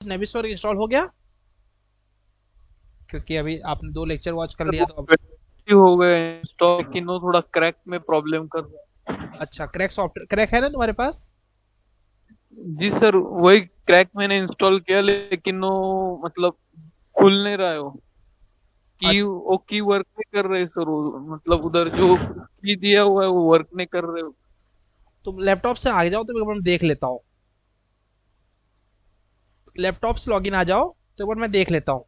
नेविस्वर install हो गया? क्योंकि अभी आपने 2 लेक्चर वॉच कर लिया तो अब। हो गए इंस्टॉल, लेकिन वो थोड़ा क्रैक में प्रॉब्लम कर रहा अच्छा, क्रैक सॉफ्टवेयर क्रैक है ना तुम्हारे पास? है। जी सर, वही क्रैक मैंने इंस्टॉल किया, लेकिन वो मतलब खुल नहीं रहा है वो। अच्छा, वो की वर्क नहीं कर रहे सर, वो मतलब उधर जो की दिया हुआ है वो वर्क नहीं कर रहे। तुम लैपटॉप से आ जाओ तो एक बार मैं देख लेता हूँ। लैपटॉप से लॉगिन आ जाओ तो एक बार मैं देख लेता हूँ।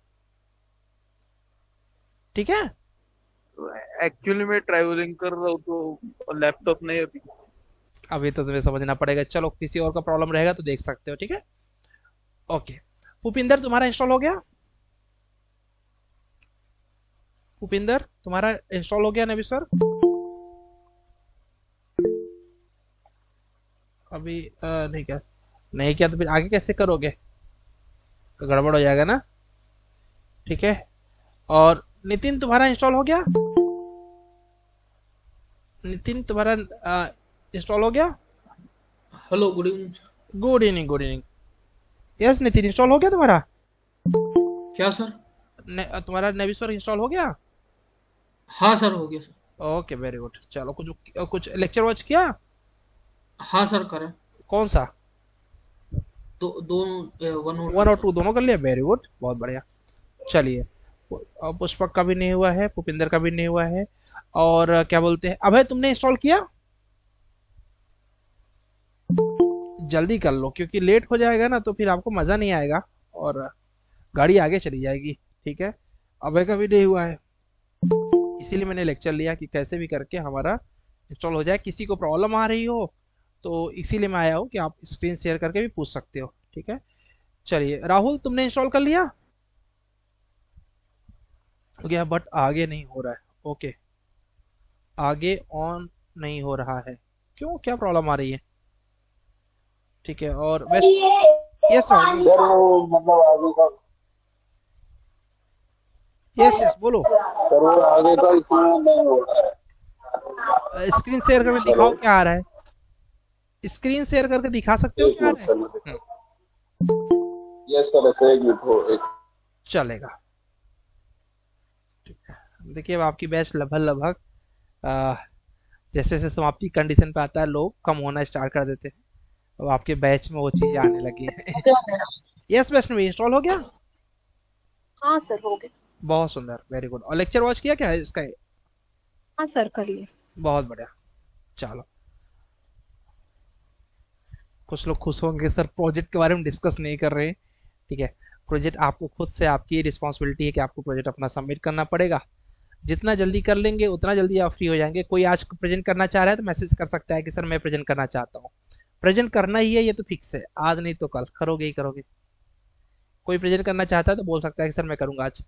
ठीक है। एक्चुअली मैं ट्रैवलिंग कर रहा हूँ तो लैपटॉप नहीं अभी। अभी तो तुम्हें समझना पड़ेगा, चलो किसी और का प्रॉब्लम रहेगा तो देख सकते हो, ठीक है। ओके। भूपिंदर तुम्हारा इंस्टॉल हो गया? भूपिंदर तुम्हारा इंस्टॉल हो गया नेवी सर? अभी नहीं क्या, नहीं किया तो फिर आगे कैसे करोगे? तो गड़बड़ हो जाएगा ना। ठीक है। और नितिन तुम्हारा इंस्टॉल हो गया? नितिन तुम्हारा इंस्टॉल हो गया? Hello, good evening sir. Good evening, good evening. Yes Nitin, install हो गया तुम्हारा? क्या सर? तुम्हारा नेविस्वर इंस्टॉल हो गया? हाँ सर, हो गया सर। Okay, very good. चलो कुछ लेक्चर वॉच किया? हाँ सर, करें। कौन सा? दो, वन और वन टू और सर। टू दोनों कर लिया, वेरी गुड, बहुत बढ़िया। चलिए। पुष्पक का भी नहीं हुआ है, भूपिंदर का भी नहीं हुआ है। और क्या बोलते हैं, अभय तुमने इंस्टॉल किया? जल्दी कर लो क्योंकि लेट हो जाएगा ना तो फिर आपको मज़ा नहीं आएगा और गाड़ी आगे चली जाएगी। ठीक है। अभय का भी नहीं हुआ है, इसीलिए मैंने लेक्चर लिया कि कैसे भी करके हमारा इंस्टॉल हो जाए। किसी को प्रॉब्लम आ रही हो तो इसीलिए मैं आया हूँ कि आप स्क्रीन शेयर करके भी पूछ सकते हो। ठीक है। चलिए, राहुल तुमने इंस्टॉल कर लिया? हो गया, बट आगे नहीं हो रहा है। ओके, आगे ऑन नहीं हो रहा है, क्यों, क्या प्रॉब्लम आ रही है? ठीक है। और वेस्ट, यस राहुल बोलो। सर वो मतलब आगे का, यस यस बोलो। सर वो आगे का इसमें नहीं हो रहा है। स्क्रीन शेयर करके हेलो। दिखाओ क्या आ रहा है। स्क्रीन शेयर करके दिखा सकते हो एक क्या आ मिनट रहा है? सर, यस सर, ऐसे एक मिनट हो एक। चलेगा। देखिए अब आपकी बैच लगभग लगभग अ, जैसे जैसे समाप्ति कंडीशन पे आता है लोग कम होना स्टार्ट कर देते हैं। अब आपके बैच में वो चीजें आने लगी हैं। यस वैष्णवी, इंस्टॉल हो गया? हाँ सर, हो गया। बहुत सुंदर, वेरी गुड। और लेक्चर वॉच किया क्या है इसका? हाँ सर, कर लिए। बहुत बढ़िया। चलो, कुछ लोग खुश होंगे सर प्रोजेक्ट के बारे में डिस्कस नहीं कर रहे हैं। ठीक है। प्रोजेक्ट आपको खुद से, आपकी रिस्पॉन्सिबिलिटी है कि आपको प्रोजेक्ट अपना सबमिट करना पड़ेगा। जितना जल्दी कर लेंगे उतना जल्दी आप फ्री हो जाएंगे। कोई आज प्रेजेंट करना चाह रहा है तो मैसेज कर सकता है कि सर मैं प्रेजेंट करना चाहता हूँ। प्रेजेंट करना ही है, ये तो फिक्स है, आज नहीं तो कल करोगे ही करोगे। कोई प्रेजेंट करना चाहता है तो बोल सकता है कि सर मैं करूंगा आज।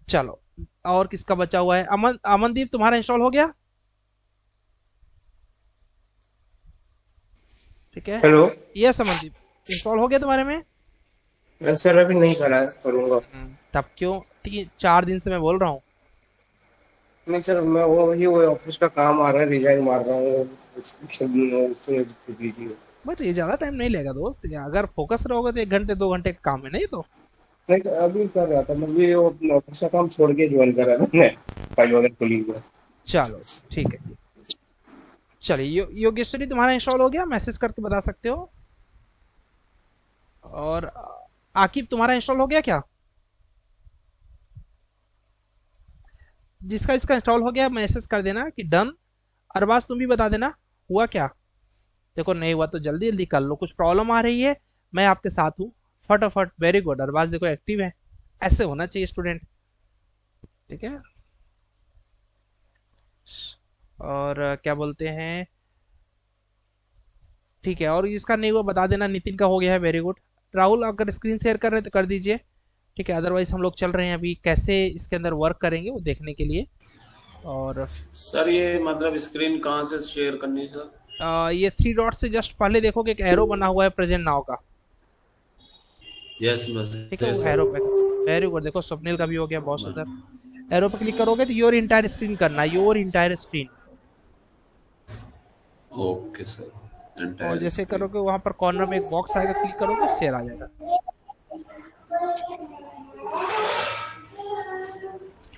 चलो, और किसका बचा हुआ है? अमनदीप तुम्हारा इंस्टॉल हो गया? ठीक है। हेलो। यस अमनदीप, इंस्टॉल हो गया तुम्हारे में? सर अभी नहीं करा है, करूँगा। तब क्यों, 3 4 दिन से मैं बोल रहा हूँ। नहीं सर, मैं वो ऑफिस का काम आ रहा है, रिजाइन मार रहा हूँ। उससे कीजिए। बट ये ज्यादा टाइम नहीं लेगा दोस्त, अगर फोकस रहोगे तो 1 घंटे 2 घंटे का काम है नहीं तो। नहीं तो अभी कर रहा था, मैं भी वो अपना ऑफिस का काम छोड़ के ज्वाइन करा मैंने, फाइल वगैरह खुली हुई है। चलो ठीक है। चलिए, योगेश्वरी तुम्हारा इंस्टॉल हो गया? मैसेज करके बता सकते हो। और आकिब तुम्हारा इंस्टॉल हो गया क्या? जिसका इसका इंस्टॉल हो गया मैसेज कर देना कि डन। अरबाज तुम भी बता देना हुआ क्या। देखो नहीं हुआ तो जल्दी जल्दी कर लो, कुछ प्रॉब्लम आ रही है मैं आपके साथ हूँ। फटाफट, वेरी गुड, अरबाज देखो एक्टिव है। ऐसे होना चाहिए स्टूडेंट। ठीक है। और क्या बोलते हैं, ठीक है। और इसका नहीं हुआ बता देना। नितिन का हो गया है, वेरी गुड। राहुल अगर स्क्रीन शेयर कर रहे हैं तो कर दीजिए। ठीक है, अदरवाइज हम लोग चल रहे हैं अभी कैसे इसके अंदर वर्क करेंगे वो देखने के लिए। और सर ये मतलब स्क्रीन कहाँ से शेयर करनी है सर? ये 3 डॉट से जस्ट पहले देखोगे एक एरो बना हुआ है प्रेजेंट नाउ का। यस ठीक है, यस वो सर। एरो पे, वेरी गुड। देखो स्वप्निल का भी हो गया, बहुत सुंदर। एरो पे क्लिक करोगे तो योर इंटायर स्क्रीन करना है, your entire screen. Okay sir. और एंटायर जैसे स्क्रीन। करोगे वहां पर कॉर्नर में एक बॉक्स आएगा, क्लिक करोगे शेयर आ जाएगा।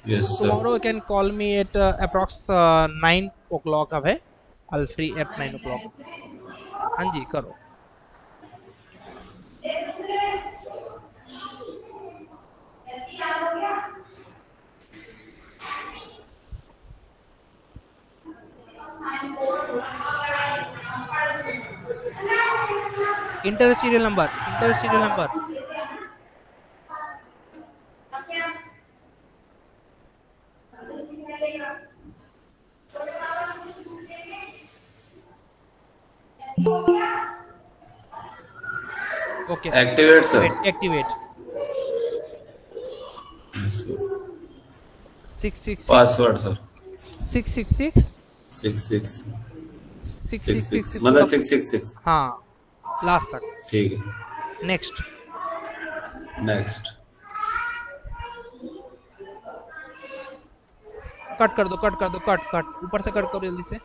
Yes sir. Tomorrow you can call me at approx 9 o'clock अब है, I'll free at 9 o'clock। हाँ जी करो। Inter serial number okay activate sir. Activate yes sir. 666 password sir 666 66 666 मतलब 666। हाँ लास्ट तक। ठीक है। Next next. कट कर दो कट ऊपर से कट करो जल्दी से।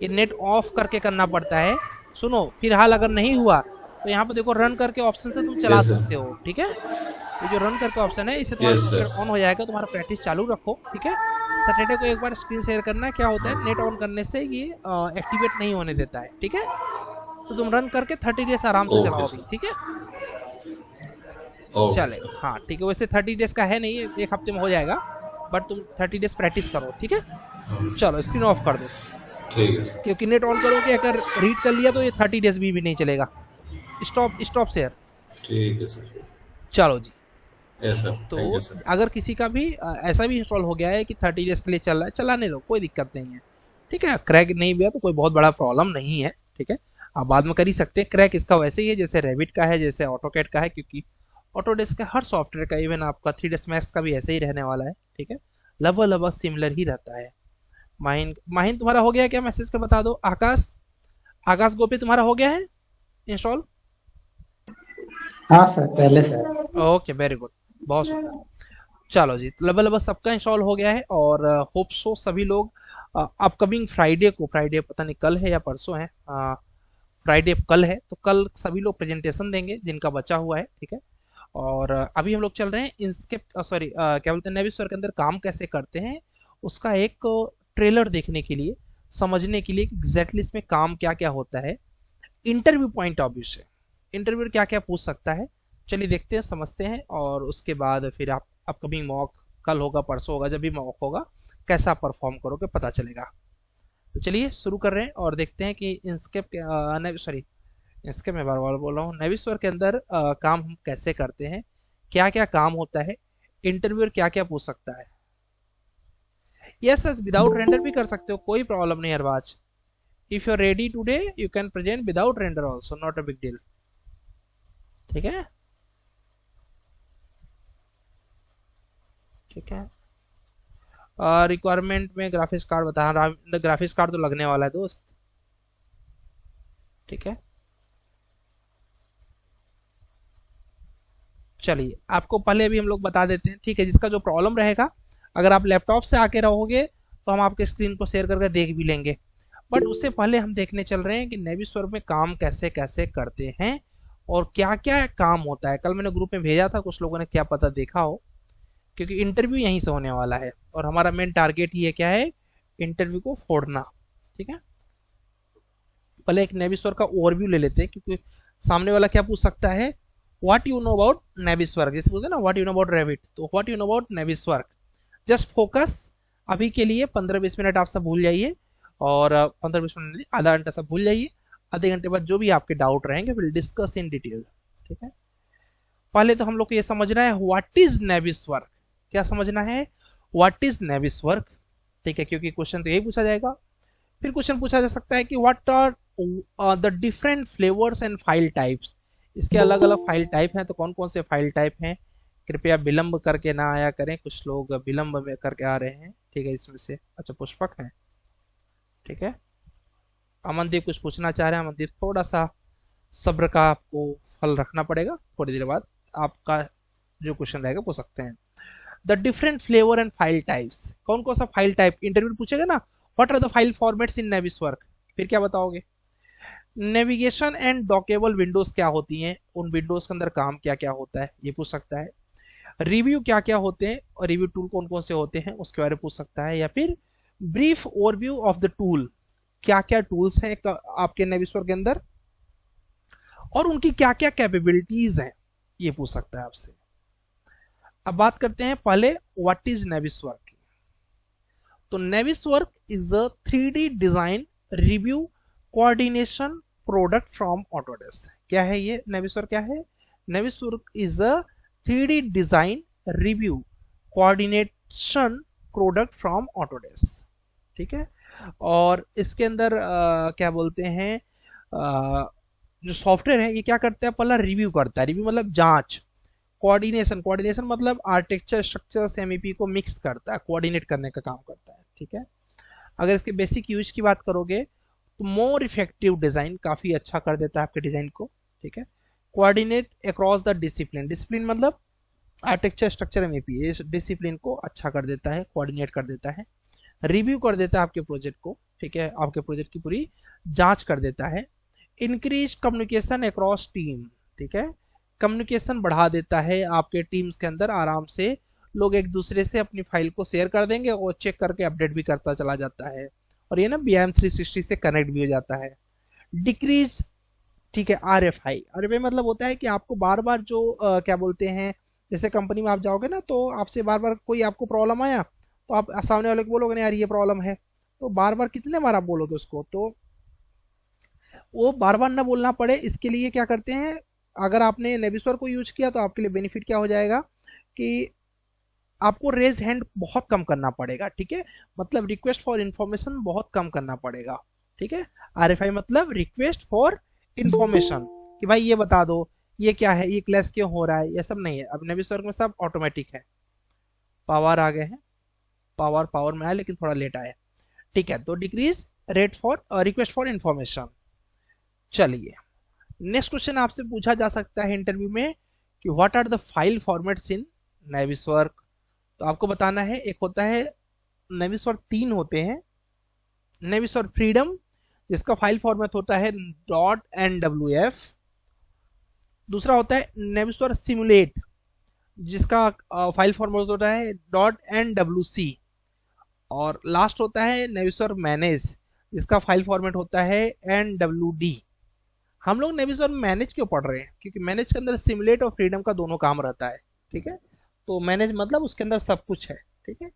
ये नेट ऑफ करके करना पड़ता है। सुनो फिलहाल अगर नहीं हुआ तो यहाँ पे देखो रन करके ऑप्शन से तुम चला Yes, sir. सकते हो, ठीक है। ये जो रन करके ऑप्शन है इसे Yes, sir. तुम्हारा ऑन हो जाएगा, तुम्हारा प्रैक्टिस चालू रखो, ठीक है। सैटरडे को एक बार स्क्रीन शेयर करना, क्या होता है नेट ऑन करने से ये एक्टिवेट नहीं होने देता है, ठीक है। तो तुम रन करके 30 डेज आराम से Okay, चलाओ sir. अभी, ठीक है। ओके चले हाँ ठीक है। वैसे 30 डेज का है नहीं, एक हफ्ते में हो जाएगा, बट तुम 30 डेज प्रैक्टिस करो, ठीक है। चलो स्क्रीन ऑफ कर दो, ठीक है सर। क्योंकि नेट ऑन करोगे अगर रीड कर लिया तो ये 30 डेज भी नहीं चलेगा। Stop share. ठीक है सर। चलो जी। Yes sir. तो थैंक यू सर। अगर किसी का भी ऐसा भी इंस्टॉल हो गया है कि 30 डेज के लिए चल रहा है, चलाने दो, कोई दिक्कत नहीं है, ठीक है। क्रैक नहीं हुआ तो कोई बहुत बड़ा प्रॉब्लम नहीं है, ठीक है। आप बाद में कर ही सकते हैं। क्रैक इसका वैसे ही है जैसे रेविट का है, जैसे ऑटोकैड का है, क्योंकि ऑटोडेस्क का हर सॉफ्टवेयर का, इवन आपका 3ds मैक्स का भी ऐसे ही रहने वाला है, ठीक है। लगभग सिमिलर ही रहता है। माहिन तुम्हारा हो गया क्या? मैसेज कर बता दो। आकाश गोपी तुम्हारा हो गया है इंस्टॉल? हाँ सर, पहले सर। ओके वेरी गुड, बहुत सुंदर। चलो जी, लगभग सबका इंस्टॉल हो गया है और होप सो सभी लोग अपकमिंग फ्राइडे को, फ्राइडे पता नहीं कल है या परसों है, फ्राइडे कल है, तो कल सभी लोग प्रेजेंटेशन देंगे जिनका बचा हुआ है, ठीक है। और अभी हम लोग चल रहे हैं क्या बोलते हैं, नेविस्फीयर के अंदर काम कैसे करते हैं उसका एक ट्रेलर देखने के लिए, समझने के लिए एग्जैक्टली इसमें काम क्या क्या होता है, इंटरव्यू पॉइंट ऑफ व्यू से इंटरव्यू क्या क्या पूछ सकता है। चलिए देखते हैं, समझते हैं, और उसके बाद फिर आप अपकमिंग मॉक कल होगा परसों होगा, जब भी मॉक होगा कैसा परफॉर्म करोगे पता चलेगा। तो चलिए शुरू कर रहे हैं और देखते हैं कि इंस्केप में बार बार बोल रहा हूँ, नेविस्फीयर के अंदर काम हम कैसे करते हैं, क्या क्या काम होता है, इंटरव्यूअर क्या क्या पूछ सकता है। यस विदाउट रेंडर भी कर सकते हो, कोई प्रॉब्लम नहीं Arbaaz. If you are ready today you can present without render also, not a big deal, ठीक है। ठीक है। रिक्वायरमेंट में ग्राफिक्स कार्ड बता रहा, ग्राफिक्स कार्ड तो लगने वाला है दोस्त, ठीक है। चलिए आपको पहले भी हम लोग बता देते हैं, ठीक है। जिसका जो प्रॉब्लम रहेगा, अगर आप लैपटॉप से आके रहोगे तो हम आपके स्क्रीन को शेयर करके देख भी लेंगे, बट उससे पहले हम देखने चल रहे हैं कि नेविस्फीयर में काम कैसे कैसे करते हैं और क्या क्या काम होता है। कल मैंने ग्रुप में भेजा था, कुछ लोगों ने क्या पता देखा हो, क्योंकि इंटरव्यू यहीं से होने वाला है और हमारा मेन टारगेट ये क्या है, इंटरव्यू को फोड़ना, ठीक है। पहले एक नेविस्फीयर का ओवरव्यू ले लेते हैं, क्योंकि सामने वाला क्या पूछ सकता है, what you know about Navisphere, जैसे पूछे ना what you know about Revit, तो what you know about Navisphere. Just focus, अभी के लिए 15-20 मिनट आप सब भूल जाइए, और 15-20 मिनट नहीं, आधा घंटा सब भूल जाइए। आधे घंटे बाद जो भी आपके डाउट रहेंगे विल डिस्कस इन डिटेल, ठीक है। पहले तो हम लोग को ये समझना है व्हाट इज नेविस्फीयर, क्या समझना है, व्हाट इज नेविस्फीयर, ठीक है, क्योंकि क्वेश्चन तो यही पूछा जाएगा। फिर क्वेश्चन पूछा जा सकता है कि what are the different flavours and file types, इसके अलग अलग फाइल टाइप हैं, तो कौन कौन से फाइल टाइप हैं। कृपया विलंब करके ना आया करें, कुछ लोग विलंब में करके आ रहे हैं, ठीक है। इसमें से अच्छा पुष्पक है, ठीक है। अमनदीप कुछ पूछना चाह रहे हैं। अमनदीप थोड़ा सा सब्र का आपको फल रखना पड़ेगा, थोड़ी देर बाद आपका जो क्वेश्चन रहेगा पूछ सकते हैं। The different flavour and file types, कौन कौन सा फाइल टाइप इंटरव्यू पूछेगा ना, what are the file formats in Navisworks, फिर क्या बताओगे। नेविगेशन एंड डॉकेबल विंडोज क्या होती हैं, उन विंडोज के अंदर काम क्या क्या होता है ये पूछ सकता है। रिव्यू क्या क्या होते हैं और रिव्यू टूल कौन कौन से होते हैं उसके बारे में पूछ सकता है। या फिर brief overview of the tool, क्या क्या टूल्स हैं आपके नेविसवर्क के अंदर और उनकी क्या क्या कैपेबिलिटीज हैं ये पूछ सकता है आपसे। अब बात करते हैं पहले व्हाट इज नेविसवर्क। तो Navisworks is a 3D design review coordination product from Autodesk. क्या है ये नेविसवर्क, क्या है, Navisworks is a 3D design review coordination product from Autodesk, ठीक है। और इसके अंदर क्या बोलते हैं जो सॉफ्टवेयर है ये क्या करता है, पहला रिव्यू करता है, रिव्यू मतलब जांच, कोऑर्डिनेशन, कोऑर्डिनेशन मतलब आर्किटेक्चर स्ट्रक्चर्स एमईपी को मिक्स करता है, कोऑर्डिनेट करने का काम करता है, ठीक है। अगर इसके बेसिक यूज की बात करोगे तो मोर इफेक्टिव डिजाइन, काफी अच्छा कर देता है आपके डिजाइन को, ठीक है। Coordinate across the discipline, discipline मतलब आर्किटेक्चर स्ट्रक्चर एमईपी, ये डिसिप्लिन को अच्छा कर देता है, कोऑर्डिनेट कर देता है। रिव्यू कर देता है आपके प्रोजेक्ट को, ठीक है, आपके प्रोजेक्ट की पूरी जांच कर देता है। इंक्रीज कम्युनिकेशन अक्रॉस टीम, ठीक है, कम्युनिकेशन बढ़ा देता है आपके टीम्स के अंदर, आराम से लोग एक दूसरे से अपनी फाइल को शेयर कर देंगे और चेक करके अपडेट भी करता चला जाता है, और ये ना BIM 360 से कनेक्ट भी हो जाता है। डिक्रीज, ठीक है, RFI मतलब होता है कि आपको बार बार जो क्या बोलते हैं, जैसे कंपनी में आप जाओगे ना तो आपसे बार बार कोई आपको प्रॉब्लम आया तो आप सामने वाले को बोलोगे ना यार ये प्रॉब्लम है, तो बार बार कितने बार आप बोलोगे उसको, तो वो बार बार ना बोलना पड़े इसके लिए क्या करते हैं, अगर आपने नेविसवर्क को यूज किया तो आपके लिए बेनिफिट क्या हो जाएगा कि आपको रेज हैंड बहुत कम करना पड़ेगा, ठीक है, मतलब रिक्वेस्ट फॉर इंफॉर्मेशन बहुत कम करना पड़ेगा, ठीक है। RFI मतलब रिक्वेस्ट फॉर इंफॉर्मेशन, कि भाई ये बता दो ये क्या है, ये क्लैश क्यों हो रहा है, ये सब नहीं है। अब नेविसवर्क में सब ऑटोमेटिक है। पावर आ गए हैं, पावर में आया लेकिन थोड़ा लेट आया, ठीक है। तो decrease rate for request for information. चलिए नेक्स्ट क्वेश्चन आपसे पूछा जा सकता है इंटरव्यू में कि what are the file formats in Navisworks. तो आपको बताना है, एक होता है नेविसवर्क, 3 होते हैं। नेविसवर्क फ्रीडम जिसका फाइल फॉर्मेट होता है .nwf, दूसरा होता है नेविसवर्क सिमुलेट जिसका फाइल फॉर्मेट होता है .nwc, और लास्ट होता है नेविसवर्क मैनेज जिसका फाइल फॉर्मेट होता है NWD। हम लोग नेविसवर्क मैनेज क्यों पढ़ रहे हैं, क्योंकि मैनेज के अंदर सिमुलेट और फ्रीडम का दोनों काम रहता है, ठीक है। तो मैनेज मतलब उसके अंदर सब कुछ है, ठीक है,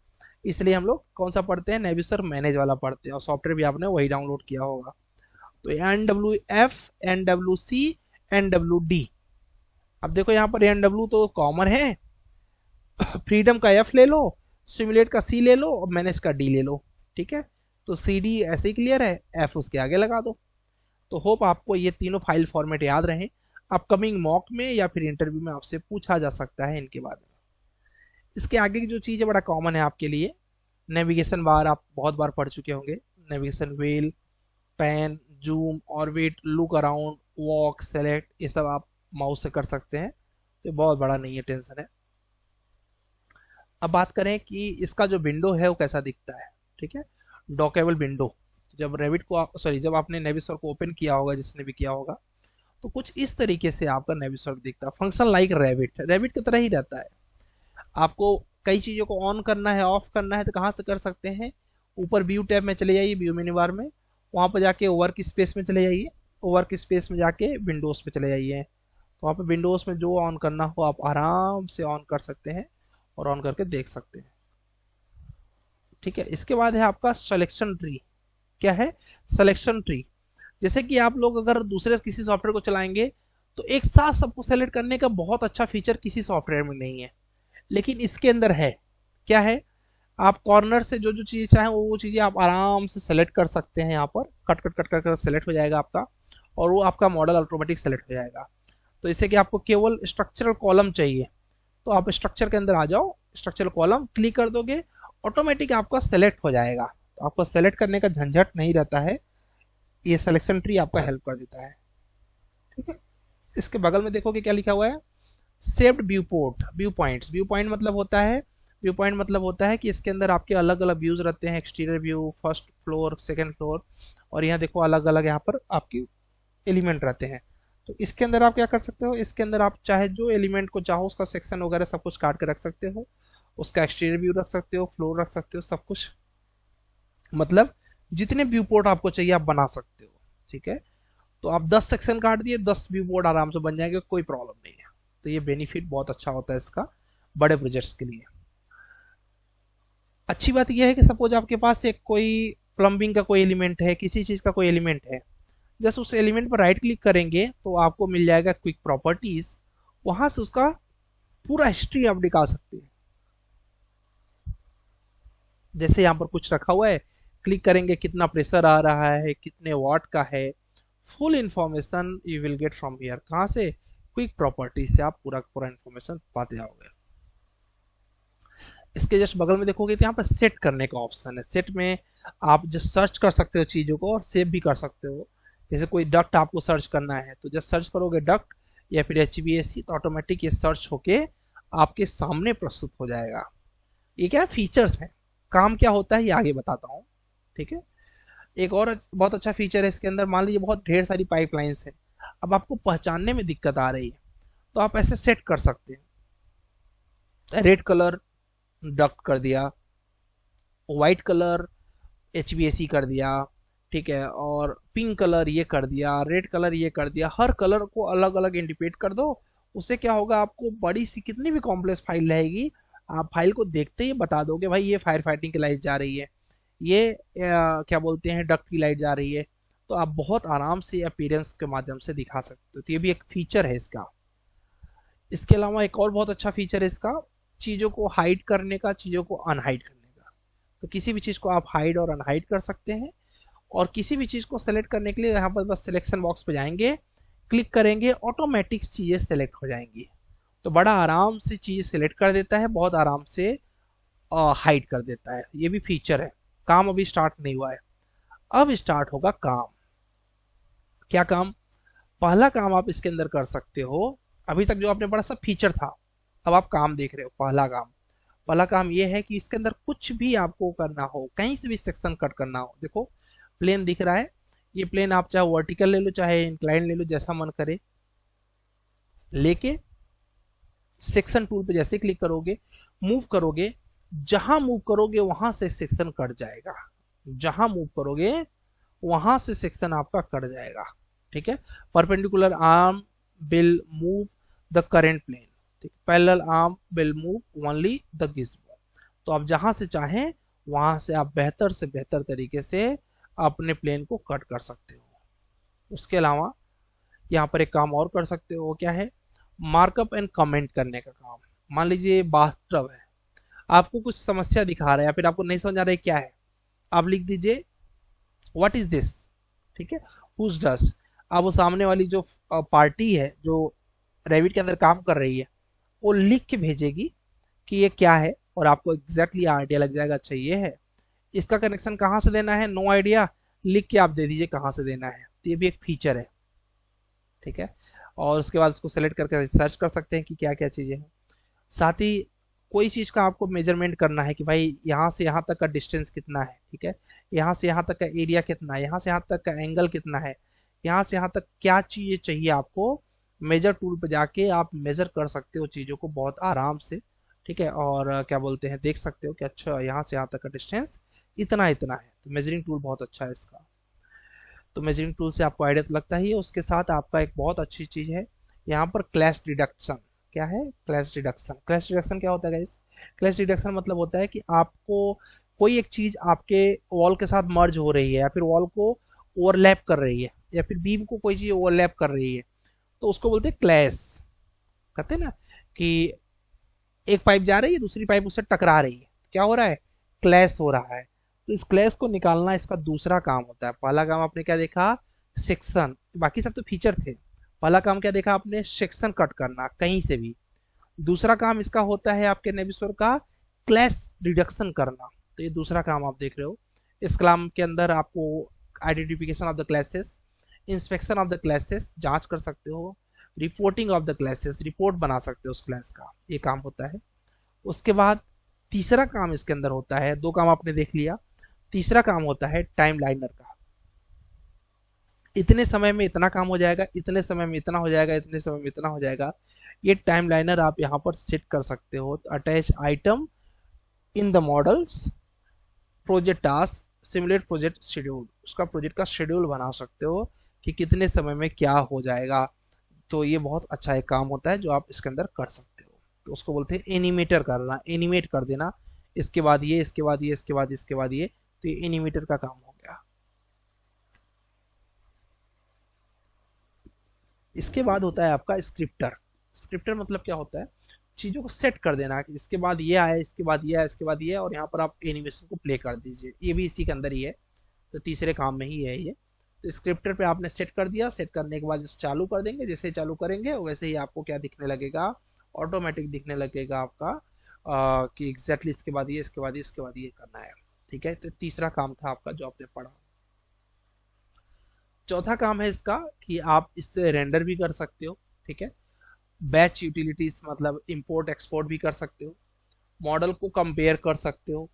इसलिए हम लोग कौन सा पढ़ते हैं, नेविसवर्क मैनेज वाला पढ़ते हैं, और सॉफ्टवेयर भी आपने वही डाउनलोड किया होगा। तो NWF, NWC, NWD। अब देखो यहाँ पर NW तो कॉमन है, फ्रीडम का F ले लो, सिमुलेट का C ले लो और मैनेज का D ले लो, ठीक है। तो CD ऐसे ही क्लियर है, F उसके आगे लगा दो। तो होप आपको ये तीनों फाइल फॉर्मेट याद रहे, अपकमिंग मॉक में या फिर इंटरव्यू में आपसे पूछा जा सकता है इनके बारे में। इसके आगे की जो चीज़ है बड़ा कॉमन है आपके लिए, नेविगेशन बार आप बहुत बार पढ़ चुके होंगे, navigation wheel, pan, zoom, orbit, look around, walk, select, ये सब आप माउस से कर सकते हैं, तो बहुत बड़ा नहीं है, टेंशन है। अब बात करें कि इसका जो विंडो है वो कैसा दिखता है, ठीक है, डॉकेबल विंडो। जब रेविट को जब आपने नेविसवर्क को ओपन किया होगा, जिसने भी किया होगा, तो कुछ इस तरीके से आपका नेविसवर्क दिखता है, फंक्शन लाइक रेविट की तरह ही रहता है। आपको कई चीज़ों को ऑन करना है, ऑफ करना है, तो कहाँ से कर सकते हैं, ऊपर व्यू टैब में चले जाइए, व्यू मेन्यू बार में, वहाँ पर जाके वर्क स्पेस में चले जाइए, वर्क स्पेस में जाके विंडोज़ पे चले जाइए, तो वहाँ पे विंडोज़ में जो ऑन करना हो आप आराम से ऑन कर सकते हैं और ऑन करके देख सकते हैं, ठीक है। इसके बाद है आपका सिलेक्शन ट्री। क्या है, सिलेक्शन ट्री। जैसे कि आप लोग अगर दूसरे किसी सॉफ्टवेयर को चलाएंगे तो एक साथ सबको सेलेक्ट करने का बहुत अच्छा फीचर किसी सॉफ्टवेयर में नहीं है, लेकिन इसके अंदर है। क्या है, आप कॉर्नर से जो जो चीज़ चाहें वो चीज़ें आप आराम से सेलेक्ट कर सकते हैं, यहाँ पर कट कट कट कर सेलेक्ट हो जाएगा आपका, और वो आपका मॉडल ऑटोमेटिक सेलेक्ट हो जाएगा। तो इससे कि आपको केवल स्ट्रक्चरल कॉलम चाहिए तो आप स्ट्रक्चर के अंदर आ जाओ, स्ट्रक्चरल कॉलम क्लिक कर दोगे, ऑटोमेटिक आपका सेलेक्ट हो जाएगा, तो आपको सेलेक्ट करने का झंझट नहीं रहता है, ये सिलेक्शन ट्री आपका हेल्प कर देता है, ठीक है। इसके बगल में देखोगे क्या लिखा हुआ है, saved view points. View point मतलब होता है व्यू पॉइंट मतलब होता है कि इसके अंदर आपके अलग अलग व्यूज रहते हैं, exterior view, first floor, second floor, और यहाँ देखो अलग अलग यहाँ पर आपकी एलिमेंट रहते हैं। तो इसके अंदर आप क्या कर सकते हो, इसके अंदर आप चाहे जो एलिमेंट को चाहो उसका सेक्शन वगैरह सब कुछ काट के रख सकते हो, उसका एक्सटीरियर व्यू रख सकते हो, फ्लोर रख सकते हो, सब कुछ, मतलब जितने व्यू पोर्ट आपको चाहिए आप बना सकते हो। ठीक है, तो आप 10 सेक्शन काट दिए, 10 व्यू पोर्ट आराम से बन जाएंगे, कोई प्रॉब्लम नहीं है। तो ये बेनिफिट बहुत अच्छा होता है इसका बड़े प्रोजेक्ट्स के लिए। अच्छी बात यह है कि सपोज आपके पास एक कोई प्लम्बिंग का कोई एलिमेंट है, किसी चीज का कोई एलिमेंट है, जस्ट उस एलिमेंट पर राइट क्लिक करेंगे तो आपको मिल जाएगा क्विक प्रॉपर्टीज, वहां से उसका पूरा हिस्ट्री आप निकाल सकते हैं। जैसे यहाँ पर कुछ रखा हुआ है, क्लिक करेंगे कितना प्रेशर आ रहा है, कितने वाट का है, full information you will get from here. कहां से? क्विक प्रॉपर्टी से आप पूरा पूरा इंफॉर्मेशन पाते जाओगे। इसके जस्ट बगल में देखोगे तो यहाँ पर सेट करने का ऑप्शन है। सेट में आप जो सर्च कर सकते हो चीजों को और सेव भी कर सकते हो। जैसे कोई डक्ट आपको सर्च करना है तो जस्ट सर्च करोगे डक्ट या फिर HVAC, तो ऑटोमेटिक ये सर्च होके आपके सामने प्रस्तुत हो जाएगा। ये क्या फीचर्स हैं, काम क्या होता है ये आगे बताता हूँ। ठीक है, एक और बहुत अच्छा फीचर है इसके अंदर। मान लीजिए बहुत ढेर सारी पाइपलाइंस है, अब आपको पहचानने में दिक्कत आ रही है, तो आप ऐसे सेट कर सकते हैं। रेड कलर डक्ट कर दिया, व्हाइट कलर HVAC कर दिया, ठीक है, और पिंक कलर ये कर दिया, रेड कलर ये कर दिया। हर कलर को अलग अलग इंडिकेट कर दो, उससे क्या होगा, आपको बड़ी सी कितनी भी कॉम्प्लेक्स फाइल रहेगी, आप फाइल को देखते ही बता दोगे भाई ये फायर फाइटिंग की लाइट जा रही है, ये क्या बोलते हैं डक्ट की लाइट जा रही है। तो आप बहुत आराम से अपीयरेंस के माध्यम से दिखा सकते हो। तो ये भी एक फीचर है इसका। इसके अलावा एक और बहुत अच्छा फीचर है इसका, चीज़ों को हाइड करने का, चीज़ों को अनहाइड करने का। तो किसी भी चीज़ को आप हाइड और अनहाइड कर सकते हैं। और किसी भी चीज़ को सेलेक्ट करने के लिए यहाँ पर बस सिलेक्शन बॉक्स पे जाएंगे, क्लिक करेंगे, ऑटोमेटिक चीज़ें सेलेक्ट हो जाएंगी। तो बड़ा आराम से चीज़ सेलेक्ट कर देता है, बहुत आराम से हाइड कर देता है। ये भी फीचर है। काम अभी स्टार्ट नहीं हुआ है, अब स्टार्ट होगा काम। क्या काम? पहला काम आप इसके अंदर कर सकते हो। अभी तक जो आपने बड़ा सा फीचर था, अब आप काम देख रहे हो। पहला काम ये है कि इसके अंदर कुछ भी आपको करना हो, कहीं से भी सेक्शन कट करना हो। देखो प्लेन दिख रहा है, ये प्लेन आप चाहे वर्टिकल ले लो चाहे इंक्लाइन ले लो, जैसा मन करे, लेके सेक्शन टूल पे जैसे क्लिक करोगे, मूव करोगे, जहां मूव करोगे वहां से सेक्शन कट जाएगा। जहां मूव करोगे वहां से सेक्शन आपका कट जाएगा। ठीक है, perpendicular arm will move the current plane, ठीक, parallel arm will move only the gizmo. तो आप जहां से चाहें वहां से आप बेहतर से बेहतर तरीके से अपने प्लेन को कट कर सकते हो। उसके अलावा यहाँ पर एक काम और कर सकते हो, वो क्या है? मार्कअप एंड कमेंट करने का काम। मान लीजिए बाथटब है, आपको कुछ समस्या दिखा रहा है या फिर आपको नहीं समझ आ रहा है क्या है, आप लिख दीजिए व्हाट इज दिस। ठीक है, हुज डस। अब वो सामने वाली जो पार्टी है जो रेविट के अंदर काम कर रही है, वो लिख के भेजेगी कि ये क्या है, और आपको एग्जैक्टली आइडिया लग जाएगा, अच्छा ये है। इसका कनेक्शन कहाँ से देना है, नो आइडिया, लिख के आप दे दीजिए कहाँ से देना है। तो ये भी एक फीचर है। ठीक है, और उसके बाद उसको सेलेक्ट करके सर्च कर सकते हैं कि क्या क्या चीज़ें हैं। साथ ही कोई चीज़ का आपको मेजरमेंट करना है कि भाई यहाँ से यहाँ तक का डिस्टेंस कितना है, ठीक है, यहाँ से यहाँ तक का एरिया कितना है, यहाँ से यहाँ तक का एंगल कितना है, यहाँ से यहाँ तक क्या चीज़ें चाहिए आपको, मेजर टूल पे जाके आप मेजर कर सकते हो चीज़ों को बहुत आराम से। ठीक है, और क्या बोलते हैं, देख सकते हो कि अच्छा यहाँ से यहाँ तक का डिस्टेंस इतना इतना है। तो मेजरिंग टूल बहुत अच्छा है इसका। तो मेजरिंग टूल से आपको आइडिया तो लगता ही है। उसके साथ आपका एक बहुत अच्छी चीज़ है यहाँ पर, क्लैश रिडक्शन। क्या है क्लैश रिडक्शन? क्लैश रिडक्शन क्या होता है गाइस? क्लैश रिडक्शन मतलब होता है कि आपको कोई एक चीज़ आपके वॉल के साथ मर्ज हो रही है, या फिर वॉल को ओवरलैप कर रही है, या फिर बीम को कोई चीज़ ओवरलैप कर रही है, तो उसको बोलते हैं क्लैश। कहते हैं ना कि एक पाइप जा रही है, दूसरी पाइप उससे टकरा रही है, क्या हो रहा है? क्लैश हो रहा है। तो इस क्लैश को निकालना इसका दूसरा काम होता है। पहला काम आपने क्या देखा, सेक्शन, बाकी सब तो फीचर थे। पहला काम क्या देखा आपने, सेक्शन कट करना कहीं से भी। दूसरा काम इसका होता है आपके नेविस्वर का क्लैश रिडक्शन करना। तो ये दूसरा काम आप देख रहे हो। इस काम के अंदर आपको identification of the clashes, inspection of the clashes, जांच कर सकते हो, reporting of the clashes, report बना सकते हो उस क्लैस का, ये काम होता है। उसके बाद तीसरा काम इसके अंदर होता है, दो काम आपने देख लिया, तीसरा काम होता है टाइम लाइनर का। इतने समय में इतना काम हो जाएगा, इतने समय में इतना हो जाएगा, इतने समय में इतना हो जाएगा। ये टाइम लाइनर आप यहाँ पर सेट कर सकते हो। Attach item in the models project task simulate project schedule, उसका प्रोजेक्ट का शेड्यूल बना सकते हो कि कितने समय में क्या हो जाएगा। तो ये बहुत अच्छा एक काम होता है जो आप इसके अंदर कर सकते हो। तो उसको बोलते हैं एनिमेटर करना, एनिमेट कर देना, इसके बाद ये, इसके बाद ये, इसके बाद इसके बाद ये। तो ये एनिमेटर का काम हो गया। इसके बाद होता है आपका स्क्रिप्टर। स्क्रिप्टर मतलब क्या होता है, चीजों को सेट कर देना कि इसके बाद ये आए, इसके बाद ये आए, इसके बाद ये, और यहाँ पर आप एनिमेशन को प्ले कर दीजिए। ये भी इसी के अंदर ही है, तो तीसरे काम में ही है ये। तो स्क्रिप्टर पे आपने सेट कर दिया, सेट करने के बाद इसे चालू कर देंगे। जैसे चालू करेंगे वैसे ही आपको क्या दिखने लगेगा, ऑटोमेटिक दिखने लगेगा आपका कि एग्जैक्टली इसके बाद ये, इसके बाद ये, इसके बाद ये करना है। ठीक है, तो तीसरा काम था आपका जो आपने पढ़ा। चौथा काम है इसका कि आप इससे रेंडर भी कर सकते हो। ठीक है, बैच यूटिलिटीज मतलब इंपोर्ट एक्सपोर्ट भी कर सकते हो, मॉडल को कंपेयर कर सकते हो,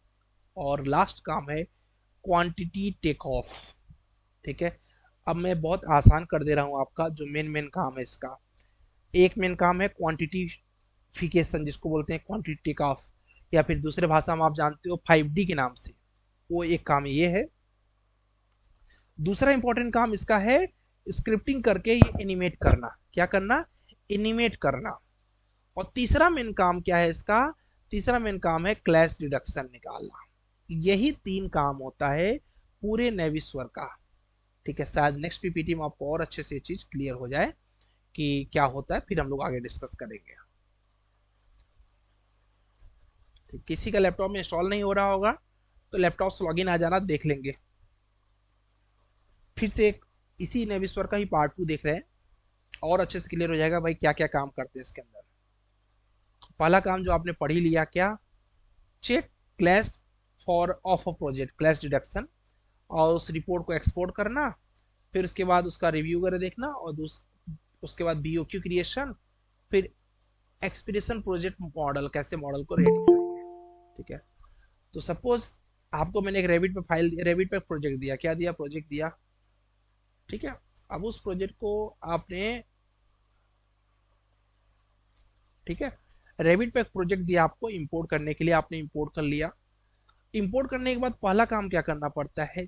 और लास्ट काम है क्वांटिटी टेक ऑफ। ठीक है, अब मैं बहुत आसान कर दे रहा हूं आपका जो मेन काम है इसका। एक मेन काम है क्वांटिटीफिकेशन, जिसको बोलते हैं क्वांटिटी टेक ऑफ, या फिर दूसरे भाषा में आप जानते हो 5D के नाम से, वो एक काम ये है। दूसरा इंपॉर्टेंट काम इसका है स्क्रिप्टिंग करके ये एनिमेट करना। क्या करना, एनिमेट करना। और तीसरा मेन काम क्या है इसका, तीसरा मेन काम है क्लैश डिडक्शन निकालना। यही 3 काम होता है पूरे नेविस्वर का। ठीक है, शायद नेक्स्ट पीपीटी में आपको और अच्छे से ये चीज क्लियर हो जाए कि क्या होता है, फिर हम लोग आगे डिस्कस करेंगे। ठीक, किसी का लैपटॉप में इंस्टॉल नहीं हो रहा होगा तो लैपटॉप से लॉगिन आ जाना, देख लेंगे। फिर से एक इसी नेविस्वर का ही पार्ट 2 देख रहे हैं, और अच्छे से क्लियर हो जाएगा भाई क्या क्या काम करते हैं इसके अंदर। पहला काम जो आपने पढ़ ही लिया, क्या, check clash for of a project, clash detection, और उस रिपोर्ट को एक्सपोर्ट करना, फिर उसके बाद उसका रिव्यू वगैरह देखना, और उसके बाद बीओक्यू क्रिएशन, फिर एक्सपीडिशन प्रोजेक्ट मॉडल, कैसे मॉडल को रेडी करेंगे। ठीक है, तो सपोज आपको मैंने एक रेविट पे फाइल, रेविट पे प्रोजेक्ट दिया, क्या दिया, प्रोजेक्ट दिया। ठीक है, अब उस प्रोजेक्ट को आपने, ठीक है, रेविट पे एक प्रोजेक्ट दिया आपको इंपोर्ट करने के लिए, आपने इंपोर्ट कर लिया। इंपोर्ट करने के बाद पहला काम क्या करना पड़ता है,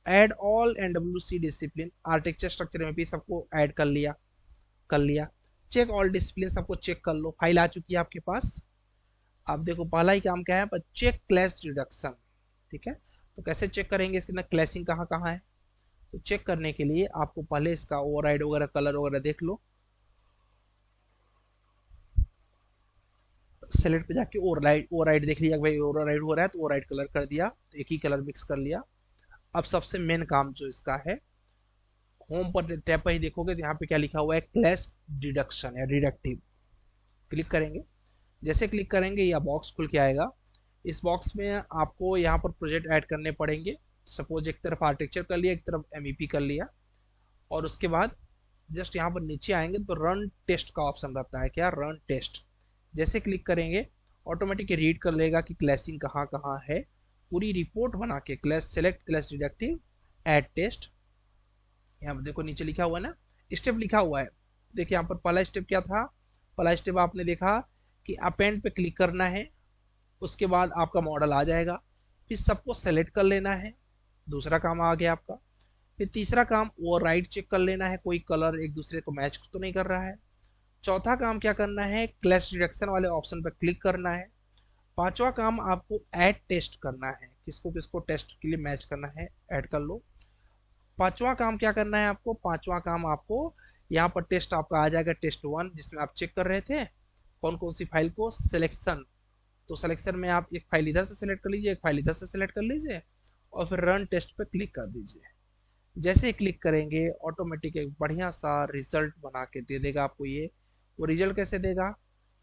add all NWC discipline, architecture structure में भी सबको ऐड कर लिया, चेक ऑल डिसिप्लिन, सबको चेक कर लो। फाइल आ चुकी है आपके पास। अब देखो पहला ही काम क्या है, चेक क्लैश रिडक्शन। ठीक है, तो कैसे चेक करेंगे, इसके अंदर क्लैशिंग कहाँ कहाँ है। तो चेक करने के लिए आपको पहले इसका ओवरराइड वगैरह, कलर वगैरह देख लो। सेलेक्ट पे जाके ओवरराइड देख लिया, भाई ओवरराइड हो रहा है तो ओवरराइड कलर कर दिया, तो एक ही कलर मिक्स कर लिया। अब सबसे मेन काम जो इसका है, होम पर टैब पर ही देखोगे तो यहाँ पे क्या लिखा हुआ है, क्लैश डिडक्शन या डिडक्टिव। क्लिक करेंगे, जैसे क्लिक करेंगे यह बॉक्स खुल के आएगा। इस बॉक्स में आपको यहाँ पर प्रोजेक्ट ऐड करने पड़ेंगे। सपोज एक तरफ आर्किटेक्चर कर लिया, एक तरफ MEP कर लिया, और उसके बाद जस्ट यहाँ पर नीचे आएंगे तो रन टेस्ट का ऑप्शन रहता है, क्या, रन टेस्ट। जैसे क्लिक करेंगे ऑटोमेटिक रीड कर लेगा कि क्लैशिंग कहाँ कहाँ है, पूरी रिपोर्ट बना के clash, select clash detective, add test. यहाँ पर देखो नीचे लिखा हुआ है ना, स्टेप लिखा हुआ है। देखिए यहाँ पर पहला स्टेप क्या था, पहला स्टेप आपने देखा कि अपेंड पे क्लिक करना है, उसके बाद आपका मॉडल आ जाएगा, फिर सबको सेलेक्ट कर लेना है, दूसरा काम आ गया आपका। फिर तीसरा काम ओवरराइड चेक कर लेना है, कोई कलर एक दूसरे को मैच तो नहीं कर रहा है। चौथा काम क्या करना है, क्लैश डिडक्शन वाले ऑप्शन पर क्लिक करना है। पांचवा काम आपको ऐड टेस्ट करना है, किसको किसको टेस्ट के लिए मैच करना है, ऐड कर लो। पांचवा काम क्या करना है आपको, पांचवा काम आपको यहाँ पर टेस्ट आपका आ जाएगा, टेस्ट 1, जिसमें आप चेक कर रहे थे कौन कौन सी फाइल को, सिलेक्शन। तो सिलेक्शन में आप एक फाइल इधर से सिलेक्ट कर लीजिए, एक फाइल इधर से सिलेक्ट कर लीजिए, और फिर रन टेस्ट पे क्लिक कर दीजिए। जैसे क्लिक करेंगे ऑटोमेटिक एक बढ़िया सा रिजल्ट बना के दे देगा आपको ये। वो रिजल्ट कैसे देगा,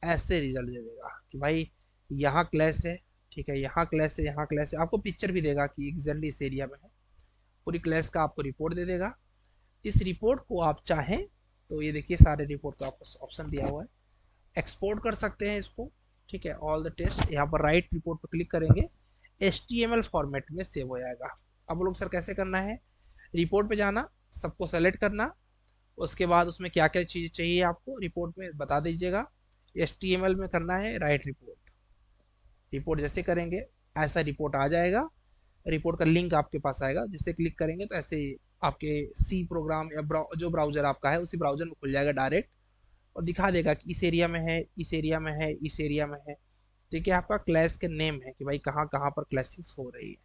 ऐसे रिजल्ट दे देगा कि भाई यहाँ क्लैश है, ठीक है, यहाँ क्लैश है, यहाँ क्लैश है। आपको पिक्चर भी देगा कि एग्जैक्टली इस एरिया में है, पूरी क्लैश का आपको रिपोर्ट दे देगा। इस रिपोर्ट को आप चाहें तो ये देखिए सारे रिपोर्ट का आपको ऑप्शन दिया हुआ है, एक्सपोर्ट कर सकते हैं इसको, ठीक है, ऑल द टेस्ट। यहाँ पर राइट रिपोर्ट पर क्लिक करेंगे, HTML फॉर्मेट में सेव हो जाएगा। अब लोग सर कैसे करना है, रिपोर्ट पे जाना, सबको सेलेक्ट करना, उसके बाद उसमें क्या क्या चीज़ चाहिए आपको रिपोर्ट में बता दीजिएगा। HTML में करना है राइट रिपोर्ट। रिपोर्ट जैसे करेंगे ऐसा रिपोर्ट आ जाएगा, रिपोर्ट का लिंक आपके पास आएगा, जिससे क्लिक करेंगे तो ऐसे आपके सी प्रोग्राम या जो ब्राउजर आपका है उसी ब्राउजर में खुल जाएगा डायरेक्ट, और दिखा देगा कि इस एरिया में है, इस एरिया में है, इस एरिया में है। ठीक है, आपका क्लास के नेम है कि भाई कहाँ कहाँ पर क्लासिंग्स हो रही है,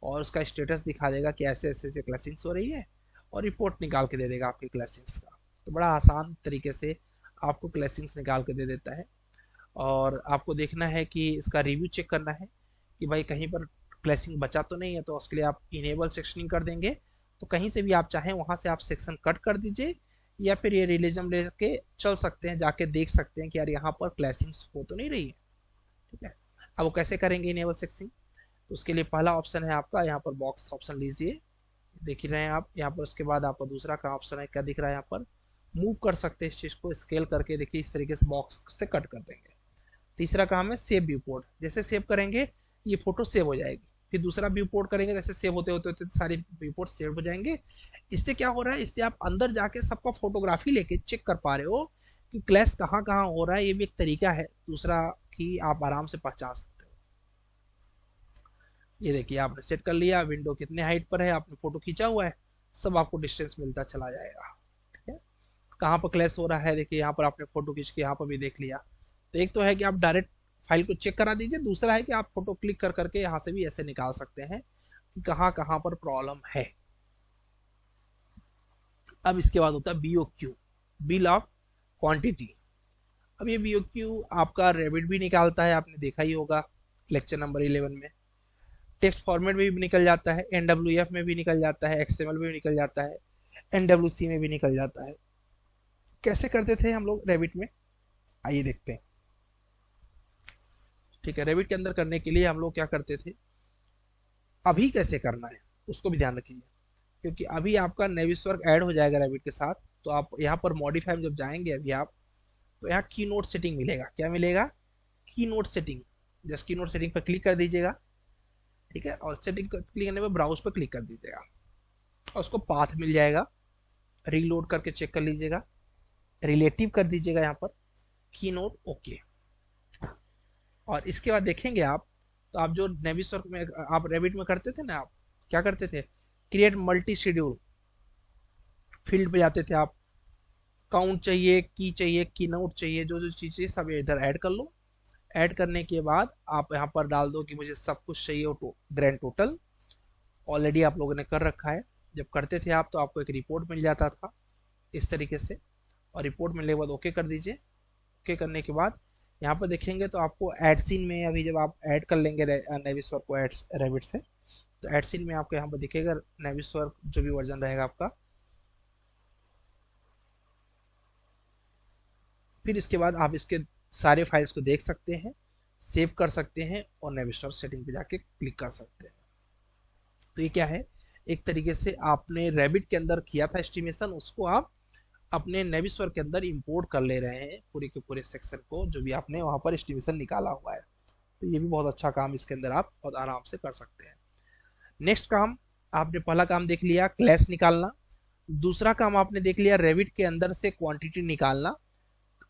और उसका स्टेटस दिखा देगा कि ऐसे ऐसे ऐसे क्लासिंग्स हो रही है, और रिपोर्ट निकाल के दे देगा आपके क्लासिंग्स का। तो बड़ा आसान तरीके से आपको क्लासिंग्स निकाल के दे देता है। और आपको देखना है कि इसका रिव्यू चेक करना है कि भाई कहीं पर क्लासिंग बचा तो नहीं है, तो उसके लिए आप इनेबल सेक्शनिंग कर देंगे। तो कहीं से भी आप चाहें वहाँ से आप सेक्शन कट कर दीजिए, या फिर ये रियलिज्म लेके चल सकते हैं, जाके देख सकते हैं कि यार यहाँ पर क्लासिंग्स हो तो नहीं रही है। ठीक है, अब वो कैसे करेंगे इनेबल सेक्शनिंग, तो उसके लिए पहला ऑप्शन है आपका यहाँ पर बॉक्स ऑप्शन लीजिए, देख ही रहे हैं आप यहाँ पर। उसके बाद आपका दूसरा का ऑप्शन है, क्या दिख रहा है यहाँ पर, मूव कर सकते हैं इस चीज़ को स्केल करके, देखिए इस तरीके से बॉक्स से कट कर देंगे। तीसरा काम है सेव व्यू पोर्ट, जैसे सेव करेंगे ये फोटो सेव हो जाएगी, फिर दूसरा व्यू पोर्ट करेंगे, जैसे सेव होते होते होते सारे व्यू पोर्ट सेव हो जाएंगे। इससे क्या हो रहा है, इससे आप अंदर जाके सबका फोटोग्राफी लेके चेक कर पा रहे हो कि क्लैश कहाँ कहाँ हो रहा है। ये भी एक तरीका है दूसरा कि आप आराम से पहचान सकते हो। ये देखिए आपने सेट कर लिया, विंडो कितने हाइट पर है, आपने फोटो खींचा हुआ है, सब आपको डिस्टेंस मिलता चला जाएगा। ठीक है, कहाँ पर क्लैश हो रहा है, देखिए यहाँ पर आपने फोटो खींच के यहाँ पर भी देख लिया। तो एक तो है कि आप डायरेक्ट फाइल को चेक करा दीजिए, दूसरा है कि आप फोटो क्लिक कर करके यहाँ से भी ऐसे निकाल सकते हैं कि कहाँ कहाँ पर प्रॉब्लम है। अब इसके बाद होता है BOQ, बिल ऑफ क्वांटिटी। अब ये BOQ आपका रेविट भी निकालता है, आपने देखा ही होगा लेक्चर नंबर 11 में। टेक्स्ट फॉर्मेट में भी निकल जाता है, NWF में भी निकल जाता है, XML में भी निकल जाता है, NWC में भी निकल जाता है। कैसे करते थे हम लोग रेविट में, आइए देखते हैं। ठीक है, रेविट के अंदर करने के लिए हम लोग क्या करते थे, अभी कैसे करना है उसको भी ध्यान रखिए, क्योंकि अभी आपका नेविसवर्क ऐड हो जाएगा रेविट के साथ। तो आप यहाँ पर मॉडिफाई में जब जाएंगे अभी आप, तो यहाँ की नोट सेटिंग मिलेगा। क्या मिलेगा, की नोट सेटिंग। जस्ट की नोट सेटिंग पर क्लिक कर दीजिएगा। ठीक है, और सेटिंग क्लिक करने पर ब्राउज पर क्लिक कर दीजिएगा, और उसको पाथ मिल जाएगा, रीलोड करके चेक कर लीजिएगा, रिलेटिव कर दीजिएगा यहाँ पर, की नोट ओके। और इसके बाद देखेंगे आप, तो आप जो नेविसवर्क में आप रेविट में करते थे ना, आप क्या करते थे, क्रिएट मल्टी शेड्यूल, फील्ड पे जाते थे आप, काउंट चाहिए, की नोट चाहिए, जो जो चीज़ चाहिए सब इधर ऐड कर लो। ऐड करने के बाद आप यहाँ पर डाल दो कि मुझे सब कुछ चाहिए हो, ग्रैंड टोटल। ऑलरेडी आप लोगों ने कर रखा है, जब करते थे आप तो आपको एक रिपोर्ट मिल जाता था इस तरीके से, और रिपोर्ट मिलने के बाद ओके कर दीजिए। ओके करने के बाद यहाँ पर देखेंगे तो आपको एड सीन में, अभी जब आप ऐड कर लेंगे नेविसवर्क को रेविट से, तो एड सीन में आपको यहाँ पर दिखेगा नेविसवर्क जो भी वर्जन रहेगा आपका। फिर इसके बाद आप इसके सारे फाइल्स को देख सकते हैं, सेव कर सकते हैं, और नेविसवर्क सेटिंग पे जाके क्लिक कर सकते हैं। तो ये क्या है, एक तरीके से आपने रेविट के अंदर किया था एस्टिमेशन, उसको आप अपने नेविसवर्क के अंदर इंपोर्ट कर ले रहे हैं पूरे के पूरे सेक्शन को, जो भी आपने वहाँ पर एस्टिमेशन निकाला हुआ है। तो ये भी बहुत अच्छा काम इसके अंदर आप बहुत आराम से कर सकते हैं। नेक्स्ट काम, आपने पहला काम देख लिया क्लैश निकालना, दूसरा काम आपने देख लिया रेविट के अंदर से क्वांटिटी निकालना।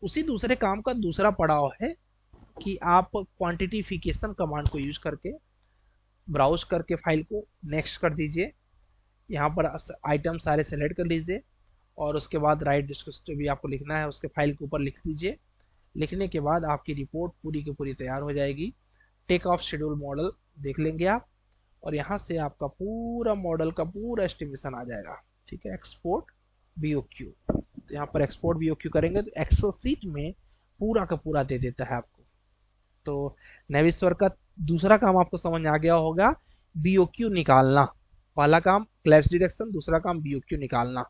उसी दूसरे काम का दूसरा पड़ाव है कि आप क्वांटिटिफिकेशन कमांड को यूज करके ब्राउज करके फाइल को नेक्स्ट कर दीजिए। यहाँ पर आइटम सारे सेलेक्ट कर लीजिए, और उसके बाद राइट डिस्कस जो भी आपको लिखना है उसके फाइल के ऊपर लिख दीजिए। लिखने के बाद आपकी रिपोर्ट पूरी की पूरी तैयार हो जाएगी। टेक ऑफ शेड्यूल मॉडल देख लेंगे आप, और यहाँ से आपका पूरा मॉडल का पूरा एस्टिमेशन आ जाएगा। ठीक है, एक्सपोर्ट BOQ, तो यहाँ पर एक्सपोर्ट BOQ करेंगे तो एक्सेल सीट में पूरा का पूरा दे देता है आपको। तो नेविसवर्क का दूसरा काम आपको समझ आ गया होगा, BOQ निकालना। पहला काम क्लैश डिटेक्शन, दूसरा काम BOQ निकालना।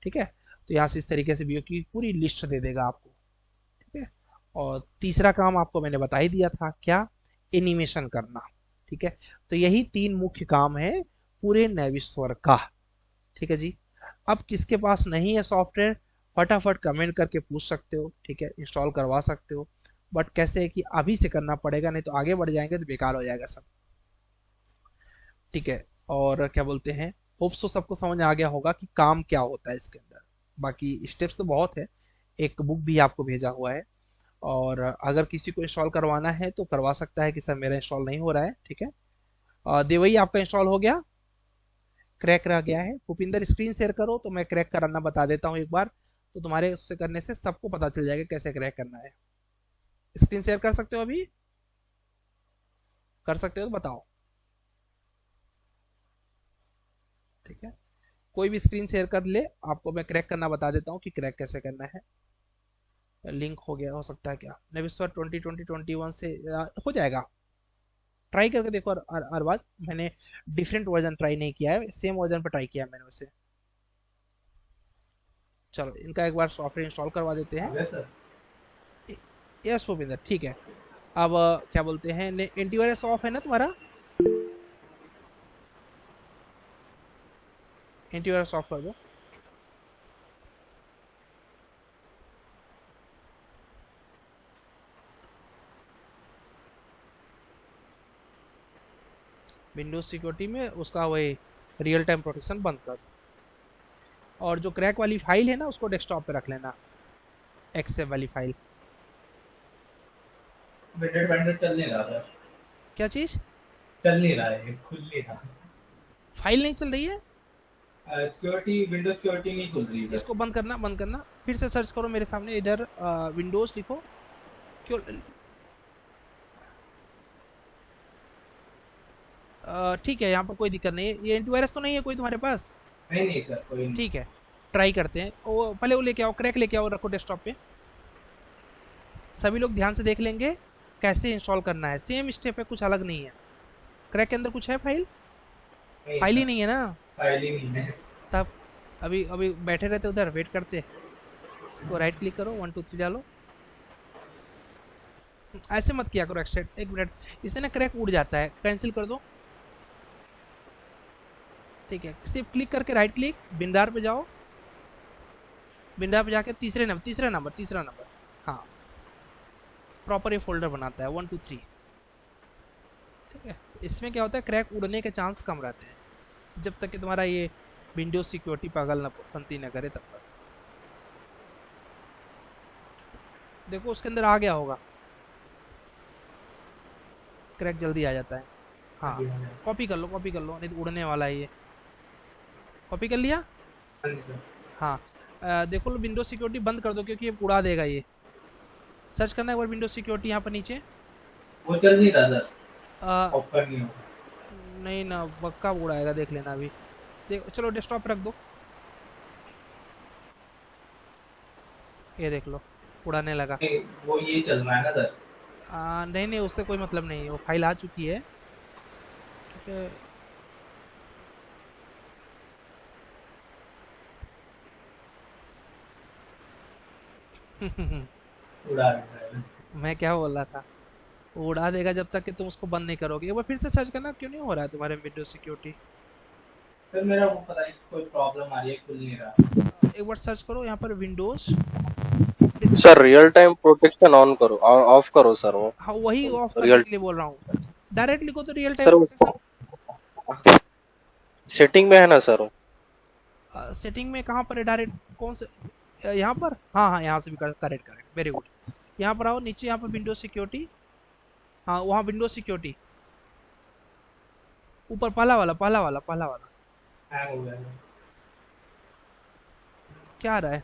ठीक है, तो यहाँ से इस तरीके से BOQ की पूरी लिस्ट दे देगा आपको। ठीक है, और तीसरा काम आपको मैंने बता ही दिया था, क्या, एनिमेशन करना। ठीक है, तो यही 3 मुख्य काम है पूरे नेविसवर्क का। ठीक है जी, अब किसके पास नहीं है सॉफ्टवेयर, फटाफट कमेंट करके पूछ सकते हो। ठीक है, इंस्टॉल करवा सकते हो। बट कैसे है कि अभी से करना पड़ेगा, नहीं तो आगे बढ़ जाएंगे तो बेकार हो जाएगा सब। ठीक है, और क्या बोलते हैं, होप्स तो सबको समझ आ गया होगा कि काम क्या होता है इसके अंदर। बाकी स्टेप्स तो बहुत है, एक बुक भी आपको भेजा हुआ है, और अगर किसी को इंस्टॉल करवाना है तो करवा सकता है कि सर मेरा इंस्टॉल नहीं हो रहा है। ठीक है, देवई आपका इंस्टॉल हो गया, क्रैक रह गया है। भूपिंदर स्क्रीन शेयर करो तो मैं क्रैक कराना बता देता हूँ एक बार, तो तुम्हारे उससे करने से सबको पता चल जाएगा कैसे क्रैक करना है। स्क्रीन शेयर कर सकते हो, अभी कर सकते हो तो बताओ। ठीक है, कोई भी स्क्रीन शेयर कर ले, आपको मैं क्रैक करना बता देता हूँ कि क्रैक कैसे करना है। लिंक हो गया हो सकता है क्या, नविश्वर 2021 से हो जाएगा। ट्राई करके देखो अरबाज, मैंने डिफरेंट वर्जन ट्राई नहीं किया है, सेम वर्जन पर ट्राई किया है मैंने वैसे। चलो इनका एक बार सॉफ्टवेयर इंस्टॉल करवा देते हैं। यस भूपिंदर, ठीक है। अब क्या बोलते हैं, एंटीवायरस ऑफ है ना तुम्हारा? एंटीवायरस ऑफ कर दो। विंडोज सिक्योरिटी में उसका वही रियल टाइम प्रोटेक्शन बंद कर दो, और जो क्रैक वाली फाइल है ना उसको डेस्कटॉप पे रख लेना, एक्सेप वाली फाइल। वेटेड वेंडर चल नहीं रहा सर। क्या चीज चल नहीं रहा है, खुल नहीं रहा। फाइल नहीं चल रही है? सिक्योरिटी, विंडोज सिक्योरिटी नहीं खुल रही है। इसको बंद करना, बंद करना, फिर से सर्च करो मेरे सामने इधर, विंडोज लिखो। क्यों ठीक है, यहाँ पर कोई दिक्कत नहीं है। ये एंटीवायरस तो नहीं है कोई तुम्हारे पास? नहीं नहीं सर, कोई नहीं। ठीक है, ट्राई करते हैं। वो पहले वो लेके आओ, क्रैक लेके आओ, रखो डेस्कटॉप पे। सभी लोग ध्यान से देख लेंगे कैसे इंस्टॉल करना है, सेम स्टेप है, कुछ अलग नहीं है। क्रैक के अंदर कुछ है फाइल? फाइल ही नहीं है ना? फाइल ही नहीं है। तब अभी अभी बैठे रहते उधर, वेट करते। इसको राइट क्लिक करो, 1 2 3 डालो। ऐसे मत किया करो एक्सट्रैक्ट, एक मिनट, इससे ना क्रैक उड़ जाता है, कैंसिल कर दो। ठीक है, सिर्फ क्लिक करके राइट क्लिक, बिंदार पे जाओ, बिंदार पे जाके तीसरा नंबर, हाँ, प्रॉपर ये फोल्डर बनाता है 1 2 3। ठीक है, तो इसमें क्या होता है, क्रैक उड़ने के चांस कम रहते हैं, जब तक कि तुम्हारा ये विंडोज सिक्योरिटी पागलपंती न करे तब तक। देखो उसके अंदर आ गया होगा, क्रैक जल्दी आ जाता है। हाँ, कॉपी कर लो, नहीं तो उड़ने वाला है ये। कॉपी कर लिया? हाँ, देखो विंडोज सिक्योरिटी बंद कर दो क्योंकि ये उड़ा देगा ये। सर्च करना है एक बार विंडोज सिक्योरिटी यहाँ पर नीचे। वो चल नहीं रहा सर, ओपन नहीं होगा। नहीं ना, बक्का उड़ाएगा, देख लेना अभी। देखो, चलो डेस्कटॉप पे रख दो, ये देख लो उड़ाने लगा। वो ये चल रहा है ना सर? नहीं नहीं, उससे कोई मतलब नहीं है, वो फाइल आ चुकी है। ठीक है, उड़ा रहा है। मैं क्या बोल रहा था, वो उड़ा देगा जब तक कि तुम उसको बंद नहीं करोगे। एक बार फिर से सर्च करना, क्यों नहीं हो रहा है तुम्हारे विंडोज सिक्योरिटी? सर मेरा वो पता नहीं कोई प्रॉब्लम आ रही है, खुल नहीं रहा। एक बार सर्च करो यहाँ पर Windows. Sir real time protection on करो, ऑफ करो सर वो। हाँ, वही ऑफ करने के लिए बोल रहा हूँ। डायरेक्ट लिखो तो real time sir protection. Setting में है ना सर वो? सेटिंग में कहाँ पर है? डायरेक्ट कौन से, यहाँ पर? हाँ हाँ, यहाँ से भी करेक्ट, वेरी गुड। यहाँ पर आओ नीचे, यहाँ पर विंडोज सिक्योरिटी, हाँ वहाँ विंडोज सिक्योरिटी, ऊपर पहला वाला। हैंग हो गया सर। क्या आ रहा है?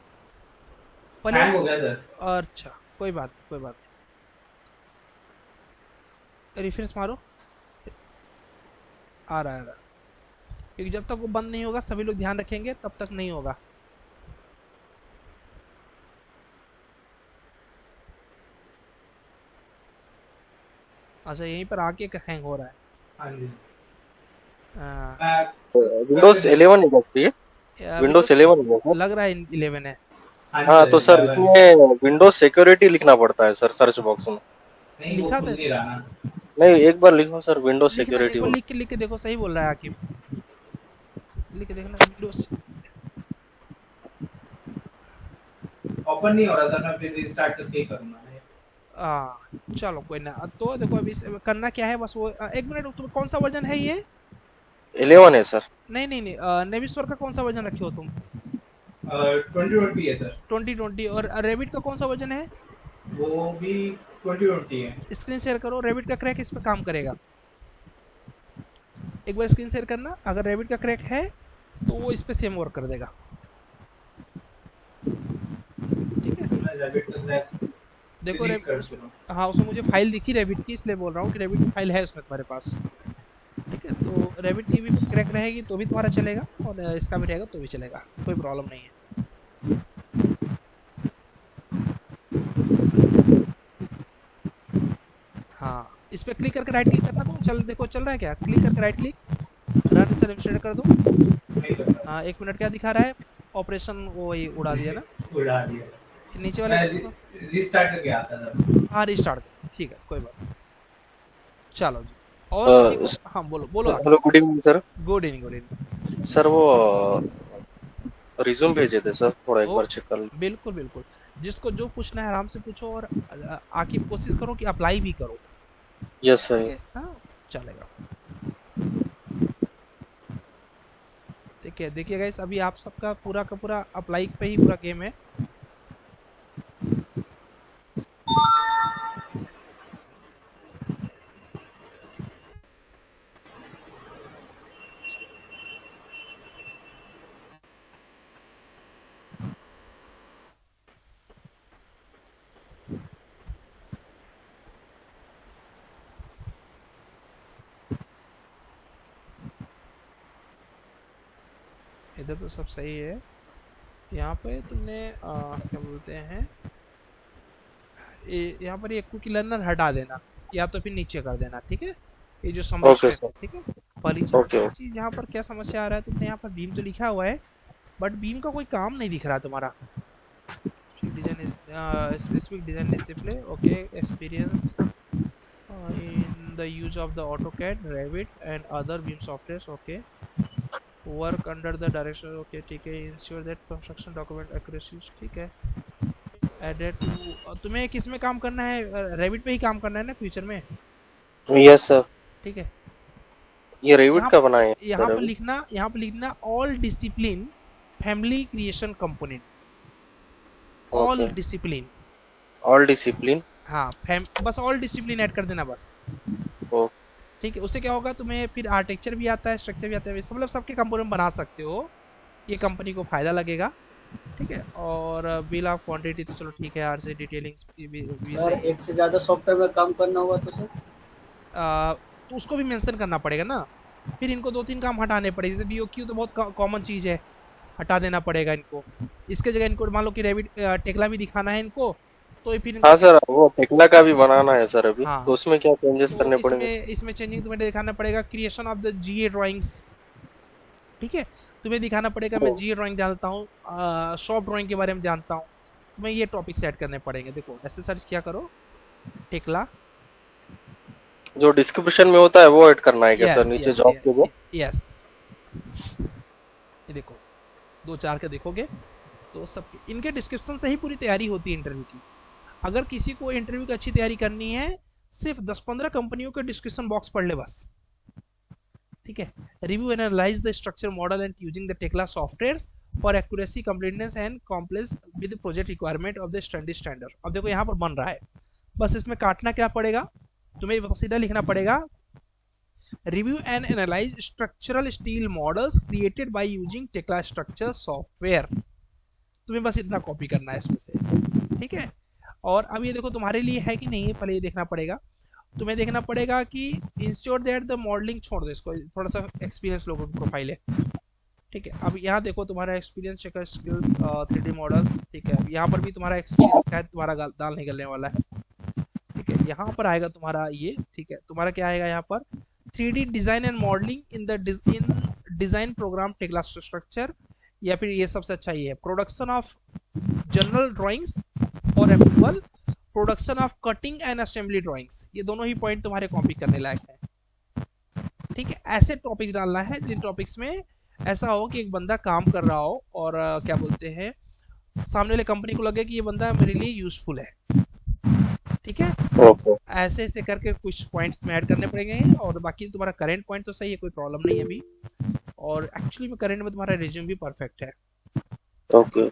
हैंग हो गया सर। अच्छा, कोई बात नहीं। रिफ्रेश मारो, आ रहा है। क्योंकि जब तक वो बंद नहीं होगा, सभी लोग ध्यान रखेंगे, तब तक नहीं होगा। अच्छा, यहीं पर आके हैंग हो रहा है। हाँ जी। विंडोज 11 है सर, विंडोज 11 है सर, लग रहा है 11 है। हाँ तो सर इसमें विंडोज सिक्योरिटी लिखना पड़ता है सर, सर्च बॉक्स में। नहीं, लिखा वो था खुल नहीं रहा ना। नहीं, एक बार लिखो सर विंडोज सिक्योरिटी। लिख के देखो, सही बोल रहा है आकिब, लिख के देखना विंडोज। ओपन नहीं हो रहा सर, मैं फिर रिस्टार्ट करके ही करूंगा। चलो कोई ना। तो देखो अभी करना क्या है बस वो एक मिनट, तुम कौन सा वर्जन है ये? 11 है सर। नहीं नहीं नहीं, नेविस्वर का कौन सा वर्जन रखे हो तुम? 2020 है सर। 2020। और रेविट का कौन सा वर्जन है? वो भी 2020 है। स्क्रीन शेयर करो, रेविट का क्रैक इस पे काम करेगा। एक बार स्क्रीन शेयर करना, अगर रेविट का क्रैक है तो वो इस पे सेम वर्क कर देगा। ठीक है, रेविट का क्रैक देखो delete कर दो। हाँ उसमें मुझे फाइल दिखी रेविट की, इसलिए बोल रहा हूँ कि रेविट की फाइल है उसमें तुम्हारे पास। ठीक है, तो रेविट की भी क्रैक रहेगी तो भी तुम्हारा चलेगा, और इसका भी रहेगा तो भी चलेगा, कोई प्रॉब्लम नहीं है। हाँ इस पे क्लिक करके राइट क्लिक करना, तो चल देखो चल रहा है क्या? क्लिक करके राइट क्लिक, रन से एडमिनिस्ट्रेटर कर दो। नहीं सर, हाँ 1 मिनट क्या दिखा रहा है? ऑपरेशन वो वही उड़ा दिया ना उड़ा दिया। नीचे वाले मैं रीस्टार्ट करके आता था। हाँ रिस्टार्ट, ठीक है कोई बात नहीं। चलो जी, और किसी को? हाँ बोलो बोलो। Hello, good evening sir. Good evening, good evening sir वो रिज्यूम भेजे थे सर, थोड़ा एक बार चेक कर लो। बिल्कुल बिल्कुल, जिसको जो पूछना है आराम से पूछो, और आके कोशिश करो कि अप्लाई भी करो। Yes sir. हाँ चलेगा। ठीक है, देखिए गाइस अभी आप सबका पूरा का पूरा अप्लाई पे ही पूरा गेम है। इधर तो सब सही है। यहाँ पे तुमने क्या बोलते हैं, यहाँ पर ये कुकी लर्नर हटा देना, या तो फिर नीचे कर देना। ठीक है, ये जो समस्या है, ठीक है पहली चीज यहाँ पर क्या समस्या आ रहा है, तुमने यहाँ पर बीम तो लिखा हुआ है बट बीम का कोई काम नहीं दिख रहा तुम्हारा। Design specific design discipline, okay, experience in the use of the AutoCAD, Revit and other beam softwares, okay, work under the direction, okay ठीक है, ensure that construction document accuracy, ठीक है, एडेड टू। तुम्हें किस में काम करना है? रेविट पे ही काम करना है ना फ्यूचर में? Yes sir. ठीक है, ये रेविट का बनाए हैं। यहाँ पर लिखना all discipline family creation component, all discipline, all discipline. हाँ बस ऑल डिसिप्लिन ऐड कर देना बस। ठीक है, उससे क्या होगा, तुम्हें फिर आर्किटेक्चर भी आता है, स्ट्रक्चर भी आता है, मतलब सबके कंपोनेंट बना सकते हो, ये कंपनी को फायदा लगेगा। ठीक है, और बिल ऑफ क्वांटिटी तो चलो ठीक है, आरसी डिटेलिंग सर एक से ज्यादा सॉफ्टवेयर में काम करना होगा तो सर तो उसको भी मेंशन करना पड़ेगा ना, फिर इनको 2-3 काम हटाने पड़ेंगे। जैसे बीओक्यू तो बहुत कॉमन चीज़ है, हटा देना पड़ेगा इनको। इसके जगह इनको मान लो कि रेविट टेक्ला भी दिखाना है इनको, तो फिर हाँ सर, वो टेक्ला का भी बनाना है सर अभी। हाँ, तो उसमें क्या चेंजेस करने पड़ेंगे? इसमें चेंजिंग तुम्हें दिखाना पड़ेगा, creation of the GA drawings. ठीक है, तुम्हें दिखाना पड़ेगा मैं जीए ड्राइंग जानता हूँ, शॉप ड्राइंग के बारे में जानता हूँ, तुम्हें ये टॉपिक सेट करने पड़ेंगे। देखो ऐसे सर्च किया करो, टेक्ला, जो डिस्क्रिप्शन में होता है वो ऐड करना है क्या सर, नीचे जॉब के वो? यस, ये देखो 2-4 के देखोगे तो सब इनके डिस्क्रिप्शन से ही पूरी तैयारी होती है इंटरव्यू की। अगर किसी को इंटरव्यू की अच्छी तैयारी करनी है, सिर्फ 10-15 कंपनियों के डिस्क्रिप्शन बॉक्स पढ़ ले बस। ठीक है, review and analyse the structure model and using the Tekla softwares for accuracy, completeness and complex with project requirement of the standard. अब देखो यहाँ पर बन रहा है, बस इसमें काटना क्या पड़ेगा, तुम्हें सीधा लिखना पड़ेगा, review and analyse structural steel models created by using Tekla structure software. तुम्हें बस इतना कॉपी करना है इसमें से। ठीक है, और अब ये देखो तुम्हारे लिए है कि नहीं है, पहले ये देखना पड़ेगा। तुम्हें देखना पड़ेगा कि इंश्योर दैट द मॉडलिंग, छोड़ दो इसको, थोड़ा सा एक्सपीरियंस लोगों की प्रोफाइल है। ठीक है, अब यहाँ देखो तुम्हारा experience checker skills 3D model. ठीक है, यहाँ पर भी तुम्हारा एक्सपीरियंस का है, तुम्हारा दाल निकलने वाला है। ठीक है, यहाँ पर आएगा तुम्हारा ये। ठीक है, तुम्हारा क्या आएगा यहाँ पर, 3D design and modeling in design program Tekla structure, या फिर ये सबसे अच्छा ये है, प्रोडक्शन ऑफ जनरल ड्राइंग्स और approval, production of cutting and assembly drawings. ये दोनों ही पॉइंट तुम्हारे कॉपी करने लायक है। ठीक है, ऐसे टॉपिक्स डालना है जिन टॉपिक्स में ऐसा हो कि एक बंदा काम कर रहा हो और क्या बोलते हैं, सामने वाले कंपनी को लगे कि ये बंदा मेरे लिए यूजफुल है। ठीक है। ओके ऐसे ऐसे करके कुछ पॉइंट्स में ऐड करने पड़ेंगे, और बाकी तुम्हारा करंट पॉइंट तो सही है, कोई प्रॉब्लम नहीं है अभी। और एक्चुअली में करंट में तुम्हारा रिज्यूम भी परफेक्ट है। ओके।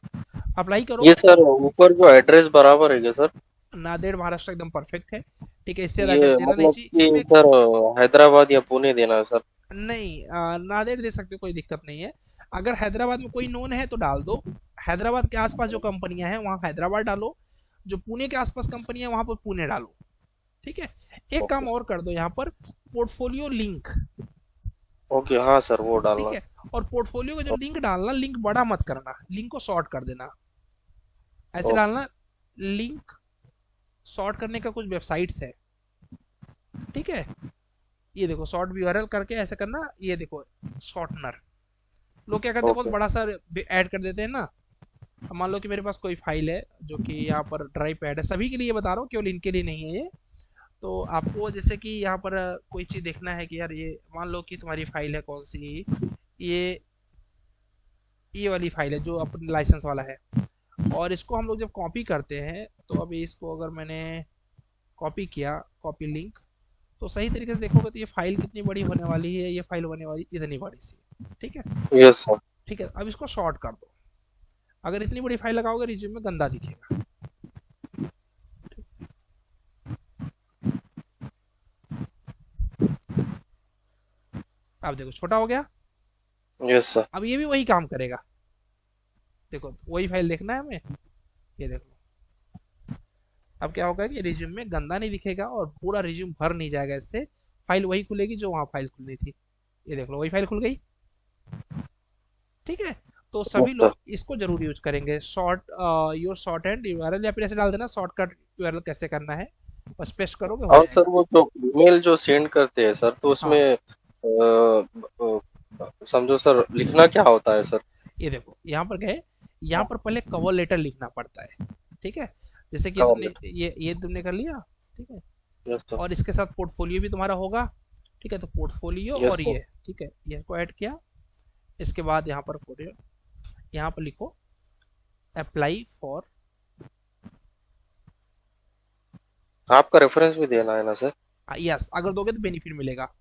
अप्लाई करो। ये सर ऊपर जो एड्रेस बराबर है क्या सर? नांदेड़ महाराष्ट्र एकदम परफेक्ट है, ठीक है। इससे ज्यादा ये एड्रेस देना नहीं मतलब चाहिए कि इसमें। सर हैदराबाद या पुणे देना है सर? नहीं, नांदेड़ दे सकते हो, कोई दिक्कत नहीं है। अगर हैदराबाद में कोई नोन है तो डाल दो। हैदराबाद के आसपास जो कंपनियां हैं वहाँ हैदराबाद डालो, जो पुणे के आसपास कंपनी है वहां पर पुणे डालो, ठीक है। एक काम और कर दो, यहाँ पर पोर्टफोलियो लिंक, ओके हाँ सर वो ठीक डालना। है। और पोर्टफोलियो का जो लिंक डालना, लिंक बड़ा मत करना, लिंक को शॉर्ट कर देना, ऐसे ओके। डालना। लिंक शॉर्ट करने का कुछ वेबसाइट्स है, ठीक है। ये देखो शॉर्ट यूआरएल करके ऐसे करना, ये देखो शॉर्टनर। लोग क्या करते हैं, बहुत ओके बड़ा सा ऐड कर देते हैं ना। अब मान लो कि मेरे पास कोई फाइल है जो कि यहाँ पर ड्राइव पैड है, सभी के लिए बता रहा हूँ, केवल इनके लिए नहीं है ये। तो आपको जैसे कि यहाँ पर कोई चीज़ देखना है कि यार ये मान लो कि तुम्हारी फाइल है कौन सी, ये वाली फाइल है जो अपने लाइसेंस वाला है। और इसको हम लोग जब कॉपी करते हैं तो अभी इसको अगर मैंने कॉपी किया, कॉपी लिंक, तो सही तरीके से देखोगे तो ये फाइल कितनी बड़ी होने वाली है, ये फाइल होने वाली इतनी बड़ी सी, ठीक है। Yes sir. ठीक है, अब इसको शॉर्ट कर दो। अगर इतनी बड़ी फाइल लगाओगे रिज्यूम में गंदा दिखेगा। अब देखो छोटा हो गया। Yes sir. अब ये भी वही काम करेगा, देखो वही फाइल देखना है हमें, ये देखो। अब क्या होगा कि रिज्यूम में गंदा नहीं दिखेगा और पूरा रिज्यूम भर नहीं जाएगा इससे। फाइल वही खुलेगी जो वहां फाइल खुलनी थी, ये देख लो वही फाइल खुल गई, ठीक है। तो सभी लोग इसको जरूर यूज करेंगे, short your short and URL, या फिर ऐसे डाल देना शॉर्टकट यूआरएल कैसे करना है, बस पेस्ट करोगे हो और जाएगा। सर वो जो ईमेल जो सेंड करते हैं सर तो हाँ उसमें समझो सर लिखना क्या होता है सर? ये देखो यहाँ पर गए, यहाँ पर पहले कवर लेटर लिखना पड़ता है, ठीक है। जैसे कि कवर तुमने ये तुमने कर लिया, ठीक है। Yes sir. और इसके साथ पोर्टफोलियो भी तुम्हारा होगा, ठीक है। तो पोर्टफोलियो यस और सर। ये, ठीक है, ये को ऐड किया। इसके बाद यहाँ पर यहाँ पर लिखो अप्लाई फॉर, आपका रेफरेंस भी देना है ना सर? यस, अगर दोगे तो बेनिफिट मिलेगा।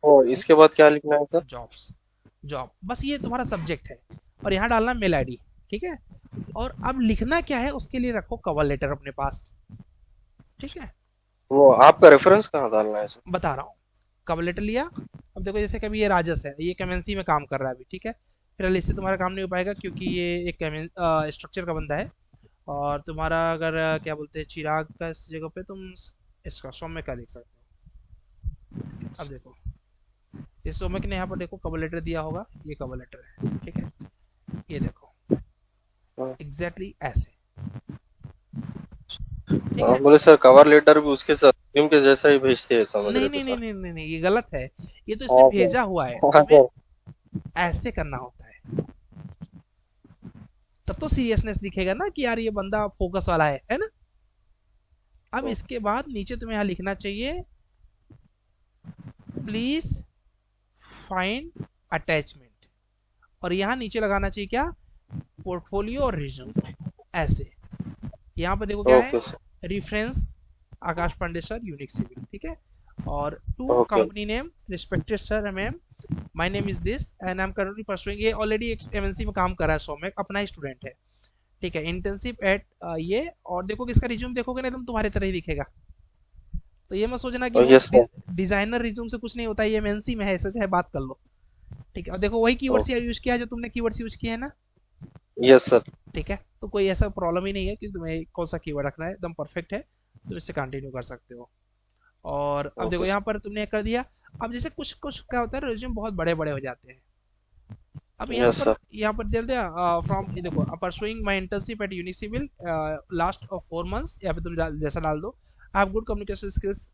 और इसके बाद क्या लिखना है सर? जॉब्स, जॉब, बस ये तुम्हारा सब्जेक्ट है। और यहाँ डालना मेल आईडी, ठीक है। और अब लिखना क्या है उसके लिए रखो कवर लेटर अपने पास, ठीक है। वो आपका रेफरेंस कहाँ डालना है सर? बता रहा हूँ, कवर लेटर लिया। अब देखो जैसे कभी ये राजस है, ये एमएनसी में काम कर रहा है अभी, ठीक है। फिर इससे तुम्हारा काम नहीं हो पाएगा क्योंकि ये एक स्ट्रक्चर का बंदा है। और तुम्हारा अगर क्या बोलते हैं चिराग का, इस जगह पे तुम इसका सौम्य का लिख सकते हो। अब देखो ये सौम्य ने यहाँ पर देखो कवर लेटर दिया होगा, ये कवर लेटर है, ठीक है। ये देखो एग्जैक्टली ऐसे, ठीक है। बोले सर कवर लेटर भी उसके साथ रिज्यूम के जैसा ही भेजते हैं समझ नहीं रहे नहीं थे नहीं सर? नहीं नहीं नहीं, ये गलत है। ये तो इसमें हाँ भेजा हुआ है, हाँ हमें सर। ऐसे करना होता है, तब तो सीरियसनेस दिखेगा ना कि यार ये बंदा फोकस वाला है ना। अब इसके बाद नीचे तुम्हें यहाँ लिखना चाहिए प्लीज फाइंड अटैचमेंट, और यहाँ नीचे लगाना चाहिए क्या, पोर्टफोलियो और रिज्यूम, ऐसे। यहाँ पे देखो क्या है, okay sir. Reference Akash Pandey sir, unique civil, ठीक है। और to okay company name, respected sir ma'am, my name is this and I am currently pursuing, ये ऑलरेडी एक एमएनसी में काम कर रहा है, सौम्य अपना ही स्टूडेंट है, ठीक है। इंटर्नशिप एट ये, और देखो कि इसका रिज्यूम देखोगे ना एकदम तुम्हारे तरह ही दिखेगा। तो ये मत सोचना कि यस सर। डिजाइनर रिज्यूम से कुछ नहीं होता है, ये एमएनसी में है, ऐसा चाहे बात कर लो, ठीक है। और देखो वही कीवर्ड्स यूज किया है जो तुमने कीवर्ड्स यूज किए हैं ना, यस सर। ठीक है। तो कोई ऐसा प्रॉब्लम ही नहीं है कि तुम्हें कौन सा कीवर्ड रखना है, एकदम परफेक्ट है, तो इससे कंटिन्यू कर सकते हो। और अब देखो यहाँ पर तुमने कर दिया। अब जैसे कुछ कुछ क्या होता है, रिज्यूम बहुत बड़े बड़े हो जाते हैं। अब यहाँ पर दे दिया फ्रॉम, देखो pursuing my internship at unique civil last 4 months, या फिर तुम जैसा डाल दो I have good communication skills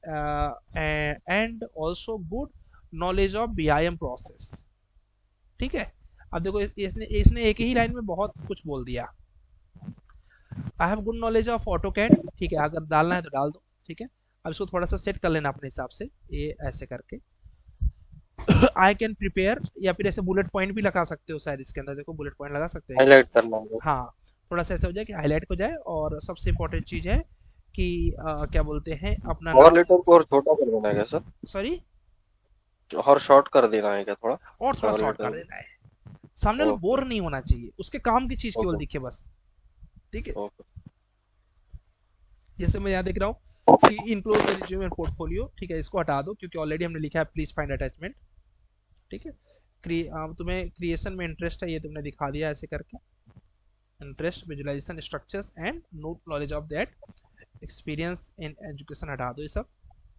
and also good knowledge of BIM process, ठीक है। अब देखो इसने एक ही लाइन में बहुत कुछ बोल दिया। आई have good knowledge of AutoCAD, ठीक है, अगर डालना है तो डाल दो, ठीक है। अब इसको थोड़ा सा सेट कर लेना अपने हिसाब से, ये ऐसे करके आई कैन प्रिपेयर, या फिर ऐसे बुलेट पॉइंट भी लगा सकते हो शायद इसके अंदर, देखो बुलेट पॉइंट लगा सकते हैं, हाईलाइट करना होगा। हाँ, थोड़ा सा ऐसा हो जाए कि हाईलाइट हो जाए। और सबसे इम्पोर्टेंट चीज है कि क्या बोलते हैं अपना कवर नाम। लेटर को और छोटा कर देना है क्या सर? सॉरी, और शॉर्ट कर देना है क्या थोड़ा और थोड़ा कवर शॉर्ट कर लेटर? देना है, सामने वाला ओके बोर नहीं होना चाहिए, उसके काम की चीज केवल ओके दिखे बस। ठीक है, ओके जैसे मैं यहाँ देख रहा हूँ कि enclose the resume and portfolio, ठीक है, इसको हटा दो क्योंकि ऑलरेडी हमने लिखा है प्लीज फाइंड अटैचमेंट। ठीक है, तुम्हें क्रिएशन में इंटरेस्ट है, ये तुमने दिखा दिया ऐसे करके, interest, visualization, structures and no knowledge of that, experience in education हटा दो ये सब।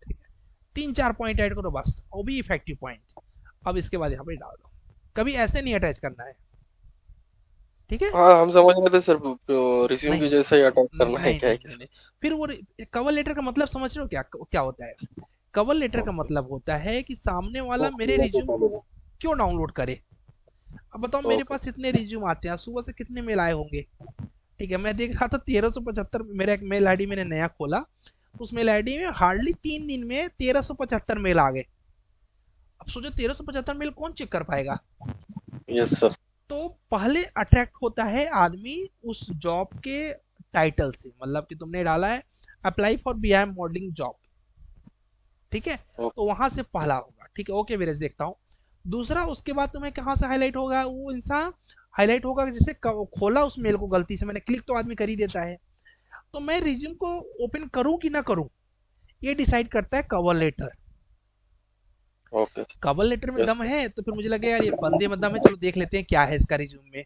ठीक है, 3-4 पॉइंट ऐड करो बस, वो भी इफेक्टिव पॉइंट। अब इसके बाद यहाँ पे डाल दो, कभी ऐसे नहीं अटैच करना है। ठीक है, हाँ हम समझ रहे थे सर, रिज्यूम की नहीं जैसा ही अटैच नहीं करना है नहीं क्या है नहीं नहीं, नहीं। फिर वो कवर लेटर का मतलब समझ रहे हो क्या क्या होता है? कवर लेटर का मतलब होता है कि सामने वाला मेरे रिज्यूम को क्यों डाउनलोड करे। अब बताओ, मेरे ओके पास इतने रिज्यूम आते हैं, सुबह से कितने मेल आए होंगे। ठीक है, मैं देख रहा था 1375, मेरा एक मेल आईडी मैंने नया खोला, तो उस मेल आईडी में हार्डली 3 दिन में 1375 मेल आ गए। अब सोचो 1375 मेल कौन चेक कर पाएगा। यस सर तो पहले अट्रैक्ट होता है आदमी उस जॉब के टाइटल से, मतलब कि तुमने डाला है apply for BIM modelling job, ठीक है, तो वहां से पहला होगा। ठीक है, ओके वीरेश, देखता हूँ। दूसरा, उसके बाद तुम्हें कहाँ से हाईलाइट होगा, वो इंसान हाईलाइट होगा जिसे खोला उस मेल को, गलती से मैंने क्लिक तो आदमी कर ही देता है। तो मैं रिज्यूम को ओपन करूं कि ना करूं, ये डिसाइड करता है cover letter. Okay cover letter में यस दम है तो फिर मुझे लगे यार ये बंदे में दम है, चलो देख लेते हैं क्या है इसका रिज्यूम में।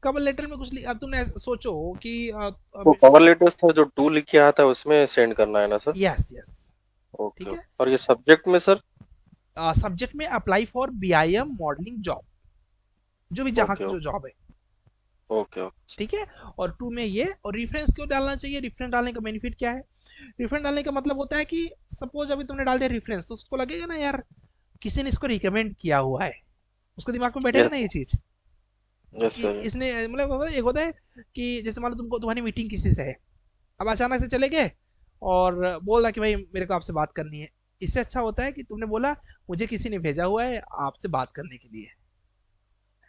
कवर लेटर में कुछ अब तुमने सोचो कि तो कवर लेटर था जो 2 लिख के आता है उसमें सेंड करना है ना सर? यस यस, ओके ठीक है। और ये सब्जेक्ट में सर? सब्जेक्ट में apply for BIM modelling job, जो भी जहाँ ओके जो जॉब है, ओके ओके ठीक है। और 2 में ये, और रेफरेंस क्यों डालना चाहिए, रेफरेंस डालने का बेनिफिट क्या है? रेफरेंस डालने का मतलब होता है कि सपोज अभी तुमने डाल दिया रेफरेंस, तो उसको लगेगा ना यार किसी ने इसको रिकमेंड किया हुआ है, उसके दिमाग में बैठेगा ना ये चीज यस कि सर इसने, मतलब एक होता है कि जैसे मान लो तुमको तुम्हारी मीटिंग किसी से है, अब अचानक से चले गए और बोल रहा कि भाई मेरे को आपसे बात करनी है। इससे अच्छा होता है कि तुमने बोला मुझे किसी ने भेजा हुआ है आपसे बात करने के लिए,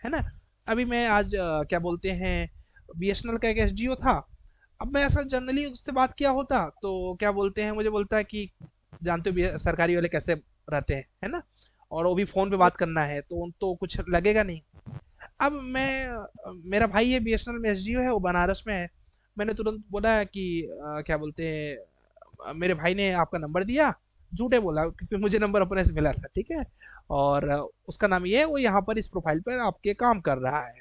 है ना। अभी मैं आज क्या बोलते हैं बीएसएनएल का एक एसडीओ था, अब मैं ऐसा जनरली उससे बात किया होता तो क्या बोलते हैं, मुझे बोलता है कि जानते हो सरकारी वाले कैसे रहते हैं, है ना, और वो भी फोन पे बात करना है तो कुछ लगेगा नहीं। अब मेरा भाई है बीएसएनएल में एसडीओ है, वो बनारस में है, मैंने तुरंत बोला कि क्या बोलते हैं मेरे भाई ने आपका नंबर दिया, झूठे बोला क्योंकि मुझे नंबर अपने से मिला था, ठीक है, और उसका नाम ये है, वो यहाँ पर इस प्रोफाइल पर आपके काम कर रहा है।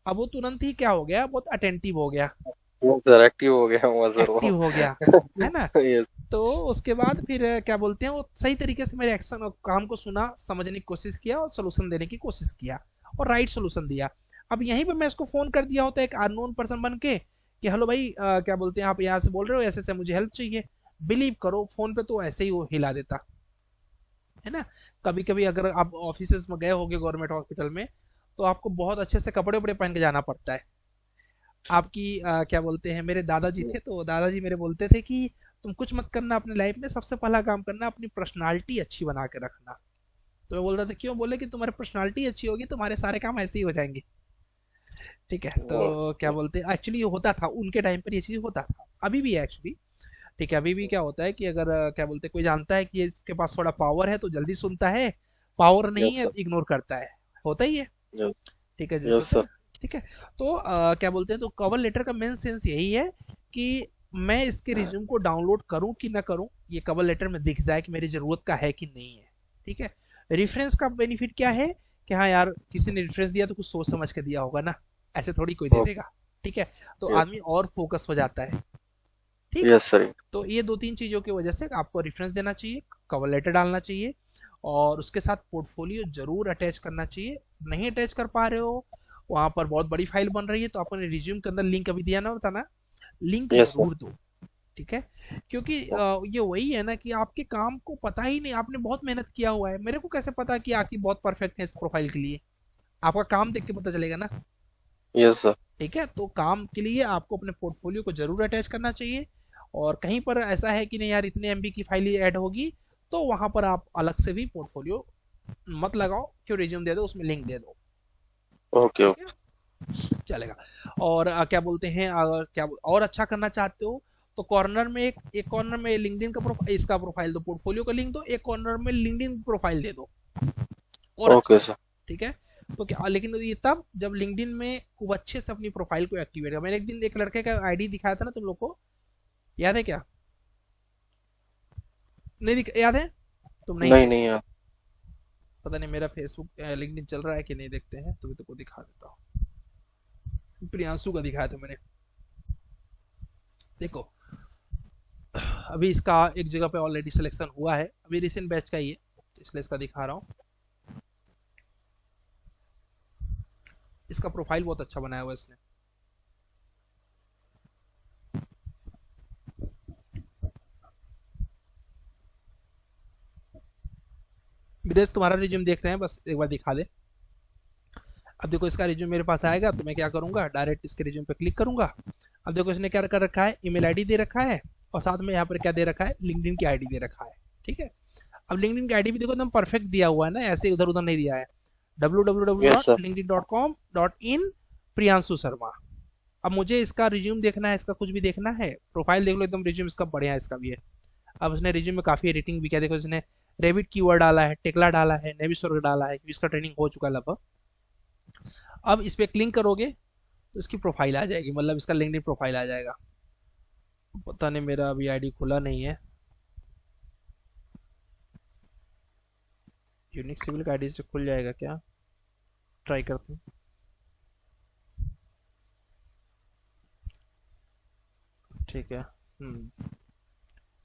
अब वो तुरंत ही क्या हो गया, बहुत अटेंटिव हो गया, सर एक्टिव हो गया हुआ सर वो एक्टिव हो गया, है ना। यस तो उसके बाद फिर क्या बोलते हैं, वो सही तरीके से मेरे एक्शन और काम को सुना, समझने की कोशिश किया और सोल्यूशन देने की कोशिश किया और राइट सोल्यूशन दिया। अब यहीं पे मैं उसको फोन कर दिया होता एक अननोन पर्सन बन के कि हेलो भाई क्या बोलते हैं आप यहाँ से बोल रहे हो, ऐसे ऐसे मुझे हेल्प चाहिए, बिलीव करो फोन पे तो ऐसे ही वो हिला देता, है ना। कभी कभी अगर आप ऑफिस में गए होगे गवर्नमेंट हॉस्पिटल में, तो आपको बहुत अच्छे से कपड़े वपड़े पहन के जाना पड़ता है। आपकी क्या बोलते हैं, मेरे दादाजी थे तो दादाजी मेरे बोलते थे कि तुम कुछ मत करना अपने लाइफ में, सबसे पहला काम करना अपनी पर्सनालिटी अच्छी बना के रखना। तो मैं बोल रहा था क्यों, बोले कि तुम्हारी पर्सनालिटी अच्छी होगी तुम्हारे सारे काम ऐसे ही हो जाएंगे। ठीक है, तो क्या बोलते हैं एक्चुअली ये होता था उनके टाइम पर, ये चीज होता था, अभी भी है एक्चुअली। ठीक है, अभी भी क्या होता है कि अगर क्या बोलते हैं कोई जानता है कि इसके पास थोड़ा पावर है तो जल्दी सुनता है, पावर नहीं है इग्नोर करता है, होता ही है। ठीक है यस सर ठीक है, तो क्या बोलते हैं, तो कवर लेटर का मेन सेंस यही है कि मैं इसके रिज्यूम को डाउनलोड करूं कि ना करूं, ये कवर लेटर में दिख जाए कि मेरी जरूरत का है कि नहीं है। ठीक है, रेफरेंस का बेनिफिट क्या है कि हाँ यार किसी ने रेफरेंस दिया तो कुछ सोच समझ के दिया होगा ना, ऐसे थोड़ी कोई दे देगा। ठीक है, तो आदमी और फोकस हो जाता है। ठीक, यस सर तो ये 2-3 चीजों की वजह से आपको रेफरेंस देना चाहिए, कवर लेटर डालना चाहिए, और उसके साथ पोर्टफोलियो जरूर अटैच करना चाहिए। नहीं अटैच कर पा रहे हो, वहां पर बहुत बड़ी फाइल बन रही है, तो आपने रिज्यूम के अंदर लिंक अभी दिया ना, होता ना, लिंक जरूर दो। ठीक है, क्योंकि ये वही है ना कि आपके काम को पता ही नहीं, आपने बहुत मेहनत किया हुआ है, मेरे को कैसे पता कि आपकी बहुत परफेक्ट है इस प्रोफाइल के लिए, आपका काम देख के पता चलेगा ना। यस सर ठीक है, तो काम के लिए आपको अपने पोर्टफोलियो को जरूर अटैच करना चाहिए, और कहीं पर ऐसा है कि नहीं यार इतने एमबी की फाइल ऐड होगी, तो वहां पर आप अलग से भी पोर्टफोलियो मत लगाओ, क्यों रिज्यूम दे दो, उसमें लिंक दे दो, ओके चलेगा। और क्या बोलते हैं, अगर क्या और अच्छा करना चाहते हो तो कॉर्नर में एक कॉर्नर में लिंक्डइन का प्रोफाइल, इसका प्रोफाइल दो, पोर्टफोलियो का लिंक दो, एक कॉर्नर में लिंक्डइन प्रोफाइल दे दो और ओके सर। ठीक है। तो क्या, लेकिन ये तब जब लिंक्डइन में खूब अच्छे से अपनी प्रोफाइल को एक्टिवेट कर। मैंने एक दिन एक लड़के का आईडी दिखाया था ना तुम लोग को, याद है क्या? नहीं याद है? तुम नहीं नहीं यार। पता नहीं मेरा फेसबुक लिंक्डइन चल रहा है कि नहीं, देखते हैं। तुम्हें तो दिखा देता हूँ, प्रियांशु का दिखाया था मैंने। देखो अभी इसका एक जगह पे ऑलरेडी सिलेक्शन हुआ है, अभी रिसेंट बैच का ही है, इसलिए इसका दिखा रहा हूँ। इसका प्रोफाइल बहुत अच्छा बनाया हुआ है इसने। विदेश तुम्हारा रिज्यूम देख रहे हैं, बस एक बार दिखा दे। अब देखो इसका रिज्यूम मेरे पास आएगा तो मैं क्या करूंगा, डायरेक्ट इसके रिज्यूम पे क्लिक करूंगा। अब देखो इसने क्या कर रखा है, ईमेल आईडी दे रखा है और साथ में यहाँ पर क्या दे रखा है, लिंक्डइन की आईडी दे रखा है। ठीक है, अब लिंक्डइन की आईडी भी देखो एकदम परफेक्ट दिया हुआ है ना, ऐसे इधर उधर नहीं दिया है। www.linkedin.com.in प्रियांशु शर्मा। अब मुझे इसका रिज्यूम देखना है, इसका कुछ भी देखना है, प्रोफाइल देख लो एकदम रिज्यूम इसका बढ़िया है, इसका भी है। अब उसने रिज्यूम में काफी एडिटिंग भी किया, देखो इसने रेविट कीवर्ड डाला है, टेक्ला डाला है, नेविस्वर्ग डाला है, इसका ट्रेनिंग हो चुका है लगभग। अब इस पे क्लिक करोगे तो इसकी प्रोफाइल आ जाएगी, मतलब इसका लिंक्डइन प्रोफाइल आ जाएगा। पता नहीं मेरा अभी आईडी खुला नहीं है, यूनिक सिविल का आईडी से खुल जाएगा क्या, ट्राई करते हैं। ठीक है,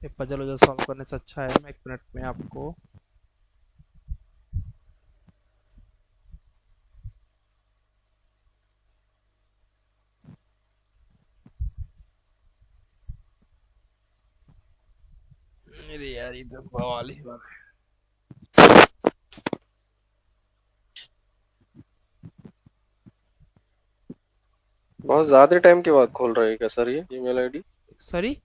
एक पजल वजल सॉल्व करने से अच्छा है मैं 1 मिनट में आपको मेरे यार इधर बवाल ही वाला है। बहुत ज्यादा टाइम के बाद खोल रही है क्या सर ये email ID? Sorry,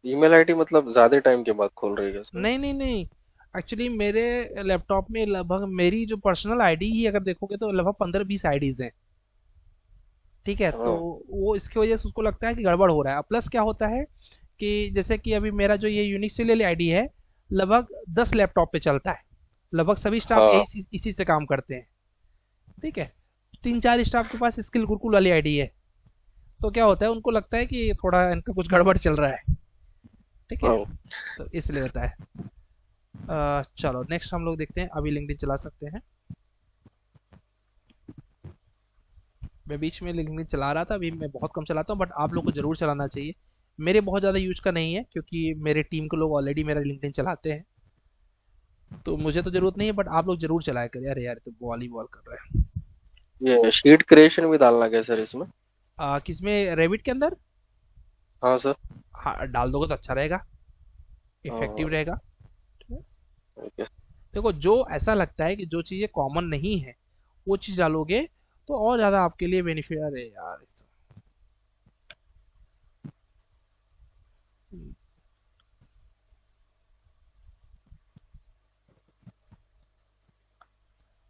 email ID मतलब ज्यादा टाइम के बाद खोल रही है क्या सर? नहीं, एक्चुअली मेरे लैपटॉप में लगभग मेरी जो पर्सनल आईडी ही अगर देखोगे तो लगभग 15-20 आईडीज हैं। ठीक है, तो वो इसकी वजह से उसको लगता है कि गड़बड़ हो रहा है। प्लस क्या होता है कि जैसे कि अभी मेरा जो ये यूनिक सिविल आईडी है लगभग 10 लैपटॉप पे चलता है, लगभग सभी स्टाफ इसी से काम करते हैं। ठीक है, 3-4 स्टाफ के पास स्किल गुरुकुल वाली आईडी है, तो क्या होता है उनको लगता है कि थोड़ा इनका कुछ गड़बड़ चल रहा है। ठीक है, तो इसलिए होता है। चलो नेक्स्ट हम लोग देखते हैं, अभी लिंक्डइन चला सकते हैं। मैं बीच में लिंक्डइन चला रहा था, अभी मैं बहुत कम चलाता हूँ, बट आप लोग को जरूर चलाना चाहिए। मेरे बहुत ज़्यादा यूज का नहीं है क्योंकि मेरे टीम के लोग ऑलरेडी मेरा लिंक्डइन चलाते हैं, तो मुझे तो जरूरत नहीं है, बट आप लोग जरूर चलाया करें। अरे यार तो वॉलीबॉल कर रहे हैं। ये शीट क्रिएशन भी डालना क्या सर इसमें? किसमें, रेविट के अंदर? हाँ सर। हाँ डाल दोगे तो अच्छा रहेगा, इफेक्टिव रहेगा। देखो जो ऐसा लगता है कि जो चीजें कॉमन नहीं है वो चीज डालोगे तो और ज्यादा आपके लिए बेनिफिट। अरे यार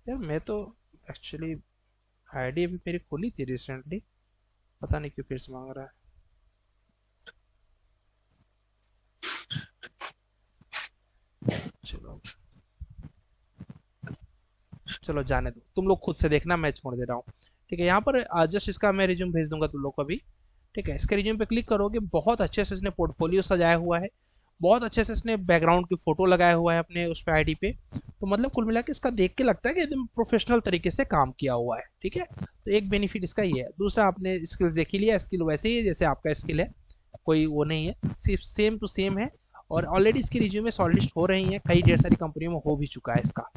यार मैं तो एक्चुअली आईडी अभी मेरी खुली थी रिसेंटली, पता नहीं क्यों फिर से मांग रहा है। चलो जाने दो, तुम लोग खुद से देखना, मैं छोड़ दे रहा हूँ। ठीक है, यहाँ पर जस्ट इसका मैं रिज्यूम भेज दूंगा तुम लोग को अभी। ठीक है, इसके रिज्यूम पे क्लिक करोगे, बहुत अच्छे से इसने पोर्टफोलियो सजाया हुआ है, बहुत अच्छे से इसने बैकग्राउंड की फोटो लगाया हुआ है अपने उस पे आईडी पे। तो मतलब कुल मिला के इसका देख के लगता है कि एकदम प्रोफेशनल तरीके से काम किया हुआ है। ठीक है, तो एक बेनिफिट इसका ये है। दूसरा, आपने स्किल्स देख ही लिया, स्किल वैसे ही है जैसे आपका स्किल है, कोई वो नहीं है, सिर्फ सेम टू सेम है। और ऑलरेडी इसकी रिज्यूम में शॉर्टलिस्ट हो रही है, कई ढेर सारी कंपनियों में हो भी चुका है इसका।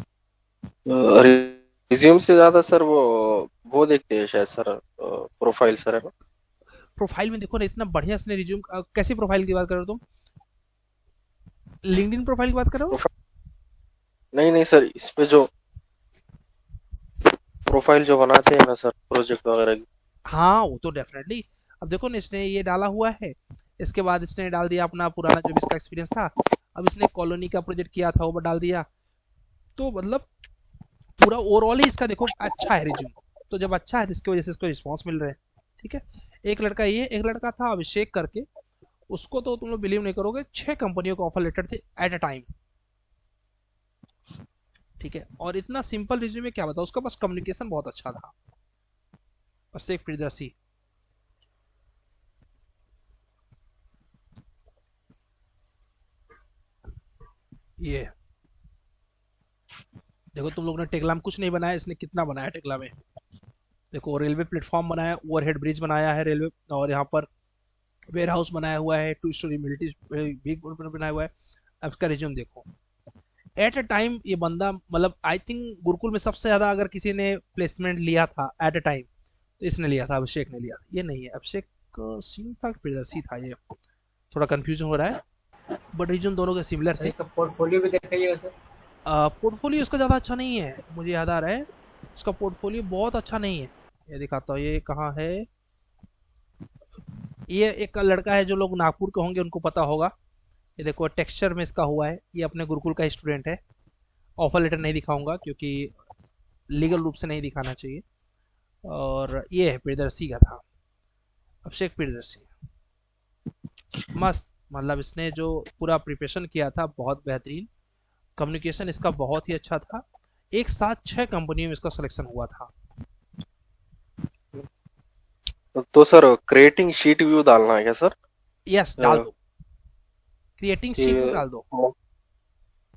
रिज्यूम से ज्यादा सर वो देखते हैं शायद सर, प्रोफाइल सर है ना? प्रोफाइल में देखो ना, इतना बढ़िया इसने रिज्यूम। कैसी प्रोफाइल की बात कर रहे हो तुम? लिंक्डइन प्रोफाइल की बात कर रहे हो? नहीं सर, इस पे जो प्रोफाइल जो बनाते हैं ना सर प्रोजेक्ट वगैरह की। हाँ वो तो डेफिनेटली। अब देखो ना, इसने ये डाला हुआ है, इसके बाद इसने डाल दिया अपना पुराना जो भी इसका एक्सपीरियंस था। अब इसने कॉलोनी का प्रोजेक्ट किया था वो डाल दिया, तो मतलब पूरा ओवरऑल ही इसका देखो अच्छा है रिज्यूम। तो जब अच्छा है तो इसकी वजह से इसको रिस्पॉन्स मिल रहा है। ठीक है, एक लड़का ये, एक लड़का था अभिषेक करके, उसको तो तुम लोग बिलीव नहीं करोगे, 6 कंपनियों के ऑफर लेटर थे एट अ टाइम। ठीक है, और इतना सिंपल रिज्यूमे क्या बताओ, उसका बस कम्युनिकेशन बहुत अच्छा था। बस एक प्रियदर्शी, ये देखो तुम लोग ने टेक्ला में कुछ नहीं बनाया, इसने कितना बनाया टेक्ला में। देखो रेलवे प्लेटफॉर्म बनाया, ओवरहेड ब्रिज बनाया है रेलवे, और यहाँ पर वेयर हाउस बनाया हुआ है, 2 स्टोरी मिलिट्री बिग बनाया हुआ है। अब इसका रिज्यूम देखो, एट अ टाइम ये बंदा, मतलब आई थिंक गुरुकुल में सबसे ज्यादा अगर किसी ने प्लेसमेंट लिया था एट अ टाइम तो इसने लिया था, अभिषेक ने लिया था। ये नहीं है अभिषेक सिंह था, प्रियदर्शी था, ये थोड़ा कंफ्यूजन हो रहा है, बट रिज्यूम दोनों के सिमिलर सर थे। इसका पोर्टफोलियो भी दिखाइएगा सर। पोर्टफोलियो इसका ज़्यादा अच्छा नहीं है, मुझे याद आ रहा है इसका पोर्टफोलियो बहुत अच्छा नहीं है। ये दिखाता हूँ, ये कहाँ है, ये एक लड़का है जो लोग नागपुर के होंगे उनको पता होगा। ये देखो टेक्सचर में इसका हुआ है, ये अपने गुरुकुल का स्टूडेंट है। ऑफर लेटर नहीं दिखाऊंगा क्योंकि लीगल रूप से नहीं दिखाना चाहिए। और ये है प्रियदर्शी का था, अभिषेक प्रियदर्शी, मस्त, मतलब इसने जो पूरा प्रिपरेशन किया था बहुत बेहतरीन, कम्युनिकेशन इसका बहुत ही अच्छा था। एक साथ 6 कंपनियों में इसका सिलेक्शन हुआ था। तो सर क्रिएटिंग शीट व्यू डालना है क्या सर? यस डाल दो, क्रिएटिंग शीट में डाल दो।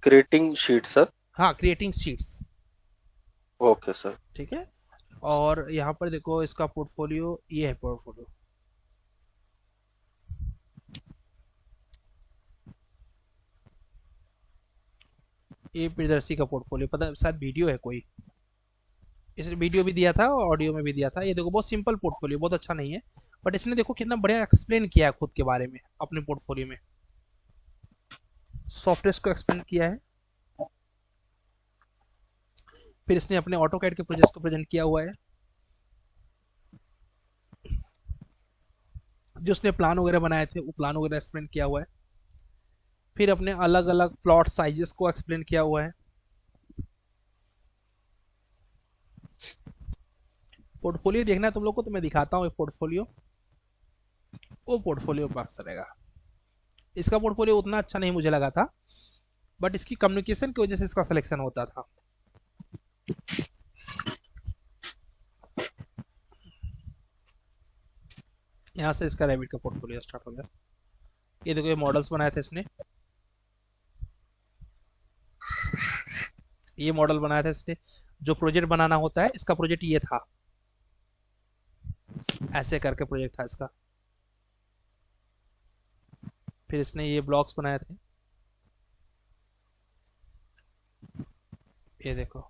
Creating sheet sir? हाँ क्रिएटिंग शीट्स, ओके सर। ठीक है। और यहाँ पर देखो इसका पोर्टफोलियो, ये है पोर्टफोलियो, ये प्रियदर्शी का पोर्टफोलियो, पता है शायद वीडियो है कोई, इसने वीडियो भी दिया था और ऑडियो में भी दिया था। ये देखो बहुत सिंपल पोर्टफोलियो, बहुत अच्छा नहीं है, बट इसने देखो कितना बढ़िया एक्सप्लेन किया है खुद के बारे में अपने पोर्टफोलियो में, सॉफ्टवेयर को एक्सप्लेन किया है। फिर इसने अपने ऑटोकैड के प्रोजेक्ट को प्रेजेंट किया हुआ है, जो उसने प्लान वगैरह बनाए थे वो प्लान वगैरह एक्सप्लेन किया हुआ है। फिर अपने अलग अलग प्लॉट साइजेस को एक्सप्लेन किया हुआ है। पोर्टफोलियो देखना है तुम लोग को तो मैं दिखाता हूँ, पोर्टफोलियो, वो पोर्टफोलियो पास चलेगा। इसका पोर्टफोलियो उतना अच्छा नहीं मुझे लगा था, बट इसकी कम्युनिकेशन की वजह से इसका सिलेक्शन होता था। यहाँ से इसका रैबिट का पोर्टफोलियो स्टार्ट हो गया। ये देखो ये मॉडल्स बनाए थे इसने, ये मॉडल बनाया था इसने। जो प्रोजेक्ट बनाना होता है, इसका प्रोजेक्ट ये था, ऐसे करके प्रोजेक्ट था इसका। फिर इसने ये ब्लॉक्स बनाए थे, ये देखो।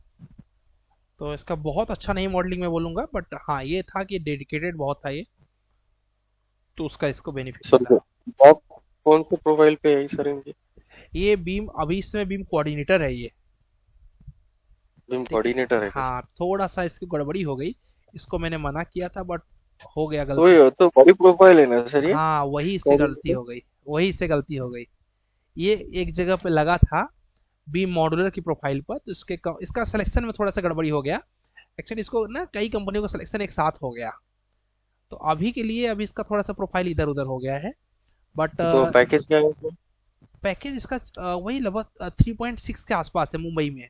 तो इसका बहुत अच्छा नहीं मॉडलिंग में बोलूंगा, बट हाँ ये था कि डेडिकेटेड बहुत था ये, तो उसका इसको बेनिफिट सर आप कौन से प्रोफाइल पे है सर इनकी? ये बीम, अभी इसमें बीम कोऑर्डिनेटर है, ये बीम कोऑर्डिनेटर है। हाँ थोड़ा सा इसकी गड़बड़ी हो गई, इसको मैंने मना किया था बट हो गया तो गलती। ये तो बड़ी प्रोफाइल है ना सर ये? हाँ वही से गलती हो गई, वही से गलती हो गई। ये एक जगह पे लगा था बीम मॉड्यूलर की प्रोफाइल पर, तो इसका सिलेक्शन में थोड़ा सा गड़बड़ी हो गया। एक्चुअली इसको ना कई कंपनियों का सिलेक्शन एक साथ हो गया, तो अभी के लिए अभी इसका थोड़ा सा प्रोफाइल इधर उधर हो गया है। बट तो पैकेज क्या है इसमें? पैकेज इसका वही लगभग 3.6 के आसपास है मुंबई में।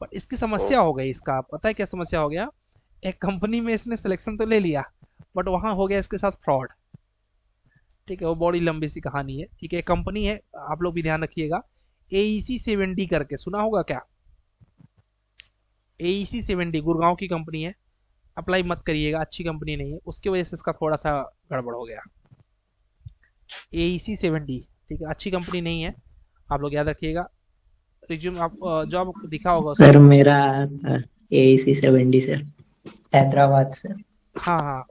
बट इसकी समस्या हो गई, इसका पता है क्या समस्या हो गया, एक कंपनी में इसने सिलेक्शन तो ले लिया, बट वहां हो गया इसके साथ फ्रॉड। ठीक है, वो बड़ी लंबी सी कहानी है। ठीक है, कंपनी है, आप लोग भी ध्यान रखिएगा, AEC 7D करके सुना होगा क्या? AEC 7D गुड़गांव की कंपनी है, अप्लाई मत करिएगा, अच्छी कंपनी नहीं है, उसकी वजह से इसका थोड़ा सा गड़बड़ हो गया। AEC 7D, ठीक है, अच्छी कंपनी नहीं है, आप लोग याद रखिएगा। रिज्यूम आप जॉब दिखा होगा सर मेरा AEC 7D sir, Hyderabad sir. हाँ हाँ,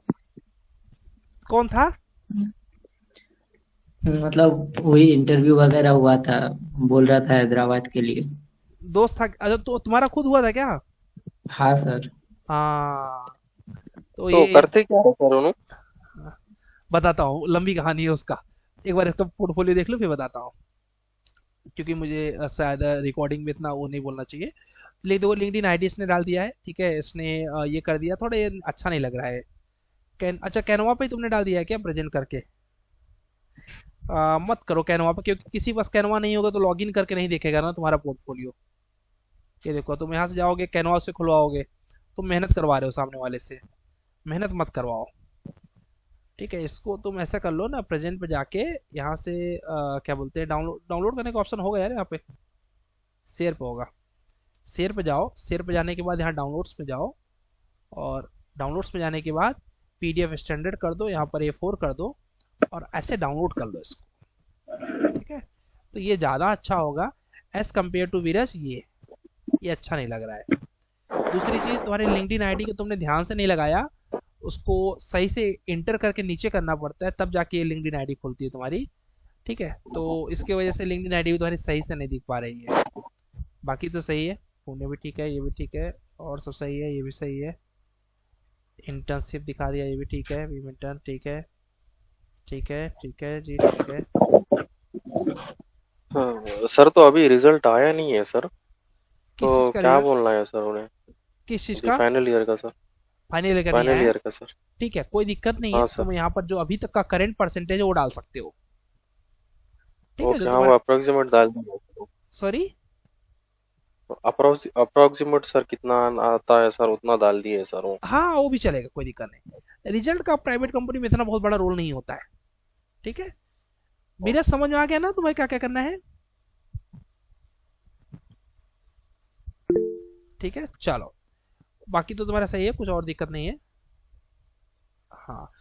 कौन था? मतलब वही इंटरव्यू वगैरह हुआ था, बोल रहा था हैदराबाद के लिए। दोस्त था? अच्छा तो तुम्हारा खुद हुआ था क्या? हाँ सर। हाँ तो ये करते क्या है सर उन्होंने? बताता हूँ, लंबी कहानी है उसका, एक बार इसका पोर्टफोलियो देख लो फिर बताता हूँ, क्योंकि मुझे शायद रिकॉर्डिंग में इतना वो नहीं बोलना चाहिए। लेकिन देखो लिंक्डइन आईडी इसने डाल दिया है, ठीक है, इसने ये कर दिया, थोड़ा ये अच्छा नहीं लग रहा है। अच्छा कैनवा पे तुमने डाल दिया है क्या प्रेजेंट करके? मत करो कैनवा पर, क्योंकि किसी पास कैनवा नहीं होगा तो लॉगिन करके नहीं देखेगा ना तुम्हारा पोर्टफोलियो। ये देखो, तुम यहाँ से जाओगे कैनवा से खुलवाओगे, तुम मेहनत करवा रहे हो सामने वाले से, मेहनत मत करवाओ। ठीक है, इसको तुम ऐसा कर लो ना, प्रेजेंट पे जाके यहाँ से क्या बोलते हैं, डाउनलोड डाउनलोड करने का ऑप्शन होगा यार यहाँ पे, शेयर पे होगा, शेयर पे जाओ, शेयर पे जाने के बाद यहाँ डाउनलोड्स में जाओ, और डाउनलोड्स में जाने के बाद PDF स्टैंडर्ड कर दो, यहाँ पर A4 कर दो, और ऐसे डाउनलोड कर लो इसको। ठीक है, तो ये ज़्यादा अच्छा होगा एज कम्पेयर टू वीरस। ये अच्छा नहीं लग रहा है। दूसरी चीज़, तुम्हारी लिंक्डइन आईडी को तुमने ध्यान से नहीं लगाया, उसको सही से इंटर करके नीचे करना पड़ता है, तब जाके ये लिंक्डइन आईडी खुलती है तुम्हारी। ठीक है, तो इसके वजह से लिंक्डइन आईडी भी तुम्हारी सही से नहीं दिख पा रही है। बाकी तो सही है, पुणे भी ठीक है, ये भी ठीक है, और सब सही है, ये भी सही है। इंटर्नशिप दिखा दिया, ये भी ठीक है, इंटर्न ठीक है, ठीक है, ठीक है जी, ठीक है। हाँ, सर तो अभी रिजल्ट आया नहीं है सर, किस तो चीज़ का क्या रिजल्ट? बोलना है सर उन्हें? किस चीज़ जी का? फाइनल ईयर का सर, फाइनल ईयर का नहीं फाइनल आया? ईयर का सर। ठीक है, कोई दिक्कत नहीं है, हाँ सर। तुम यहाँ पर जो अभी तक का करंट परसेंटेज है वो डाल सकते हो। ठीक है, ओके, जो हाँ वो तुम्हारा, अप्रोक्सीमेट डाल दिया। सॉरी, अप्रोक्सीमेट सर कितना आता है सर, उतना डाल दिए सर वो। हाँ वो भी चलेगा, कोई दिक्कत नहीं। रिजल्ट का प्राइवेट कंपनी में इतना बहुत बड़ा रोल नहीं होता है। ठीक है, मेरा समझ में आ गया ना तुम्हें क्या क्या करना है? ठीक है, चलो, बाकी तो तुम्हारा सही है, कुछ और दिक्कत नहीं है। हाँ,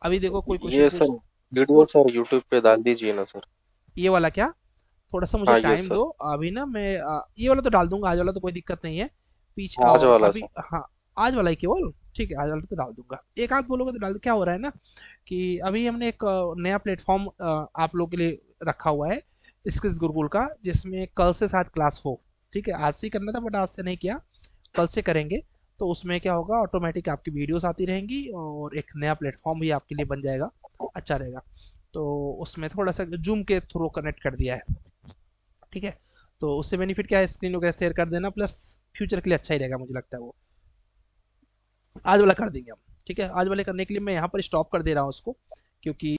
अभी देखो कोई क्वेश्चन ये सर वीडियो सर यूट्यूब पे डाल दीजिए ना सर। ये वाला क्या? थोड़ा सा मुझे हाँ ये टाइम सर, दो, अभी ना मैं ये वाला तो डाल दूंगा, आज वाला तो कोई दिक्कत नहीं है। पीछे आज वाला अभी, सर। हाँ आज वाला ही केवल, ठीक है, आज वाला तो डाल दूंगा। एक आध बोलोगे तो डाल दो। क्या हो रहा है ना कि अभी हमने एक नया प्लेटफॉर्म आप लोगों के लिए रखा हुआ है, स्किल्स गुरुकुल का, जिसमें कल से शायद क्लास हो। ठीक है, आज से ही करना था बट आज से नहीं किया, कल से करेंगे। तो उसमें क्या होगा, ऑटोमेटिक आपकी वीडियोस आती रहेंगी और एक नया प्लेटफॉर्म भी आपके लिए बन जाएगा, अच्छा रहेगा। तो उसमें थोड़ा सा जूम के थ्रू कनेक्ट कर दिया है। ठीक है, तो उससे बेनिफिट क्या है, स्क्रीन वगैरह शेयर कर देना, प्लस फ्यूचर के लिए अच्छा ही रहेगा, मुझे लगता है वो। आज वाला कर देंगे हम। ठीक है, आज वाले करने के लिए मैं यहाँ पर स्टॉप कर दे रहा हूँ उसको, क्योंकि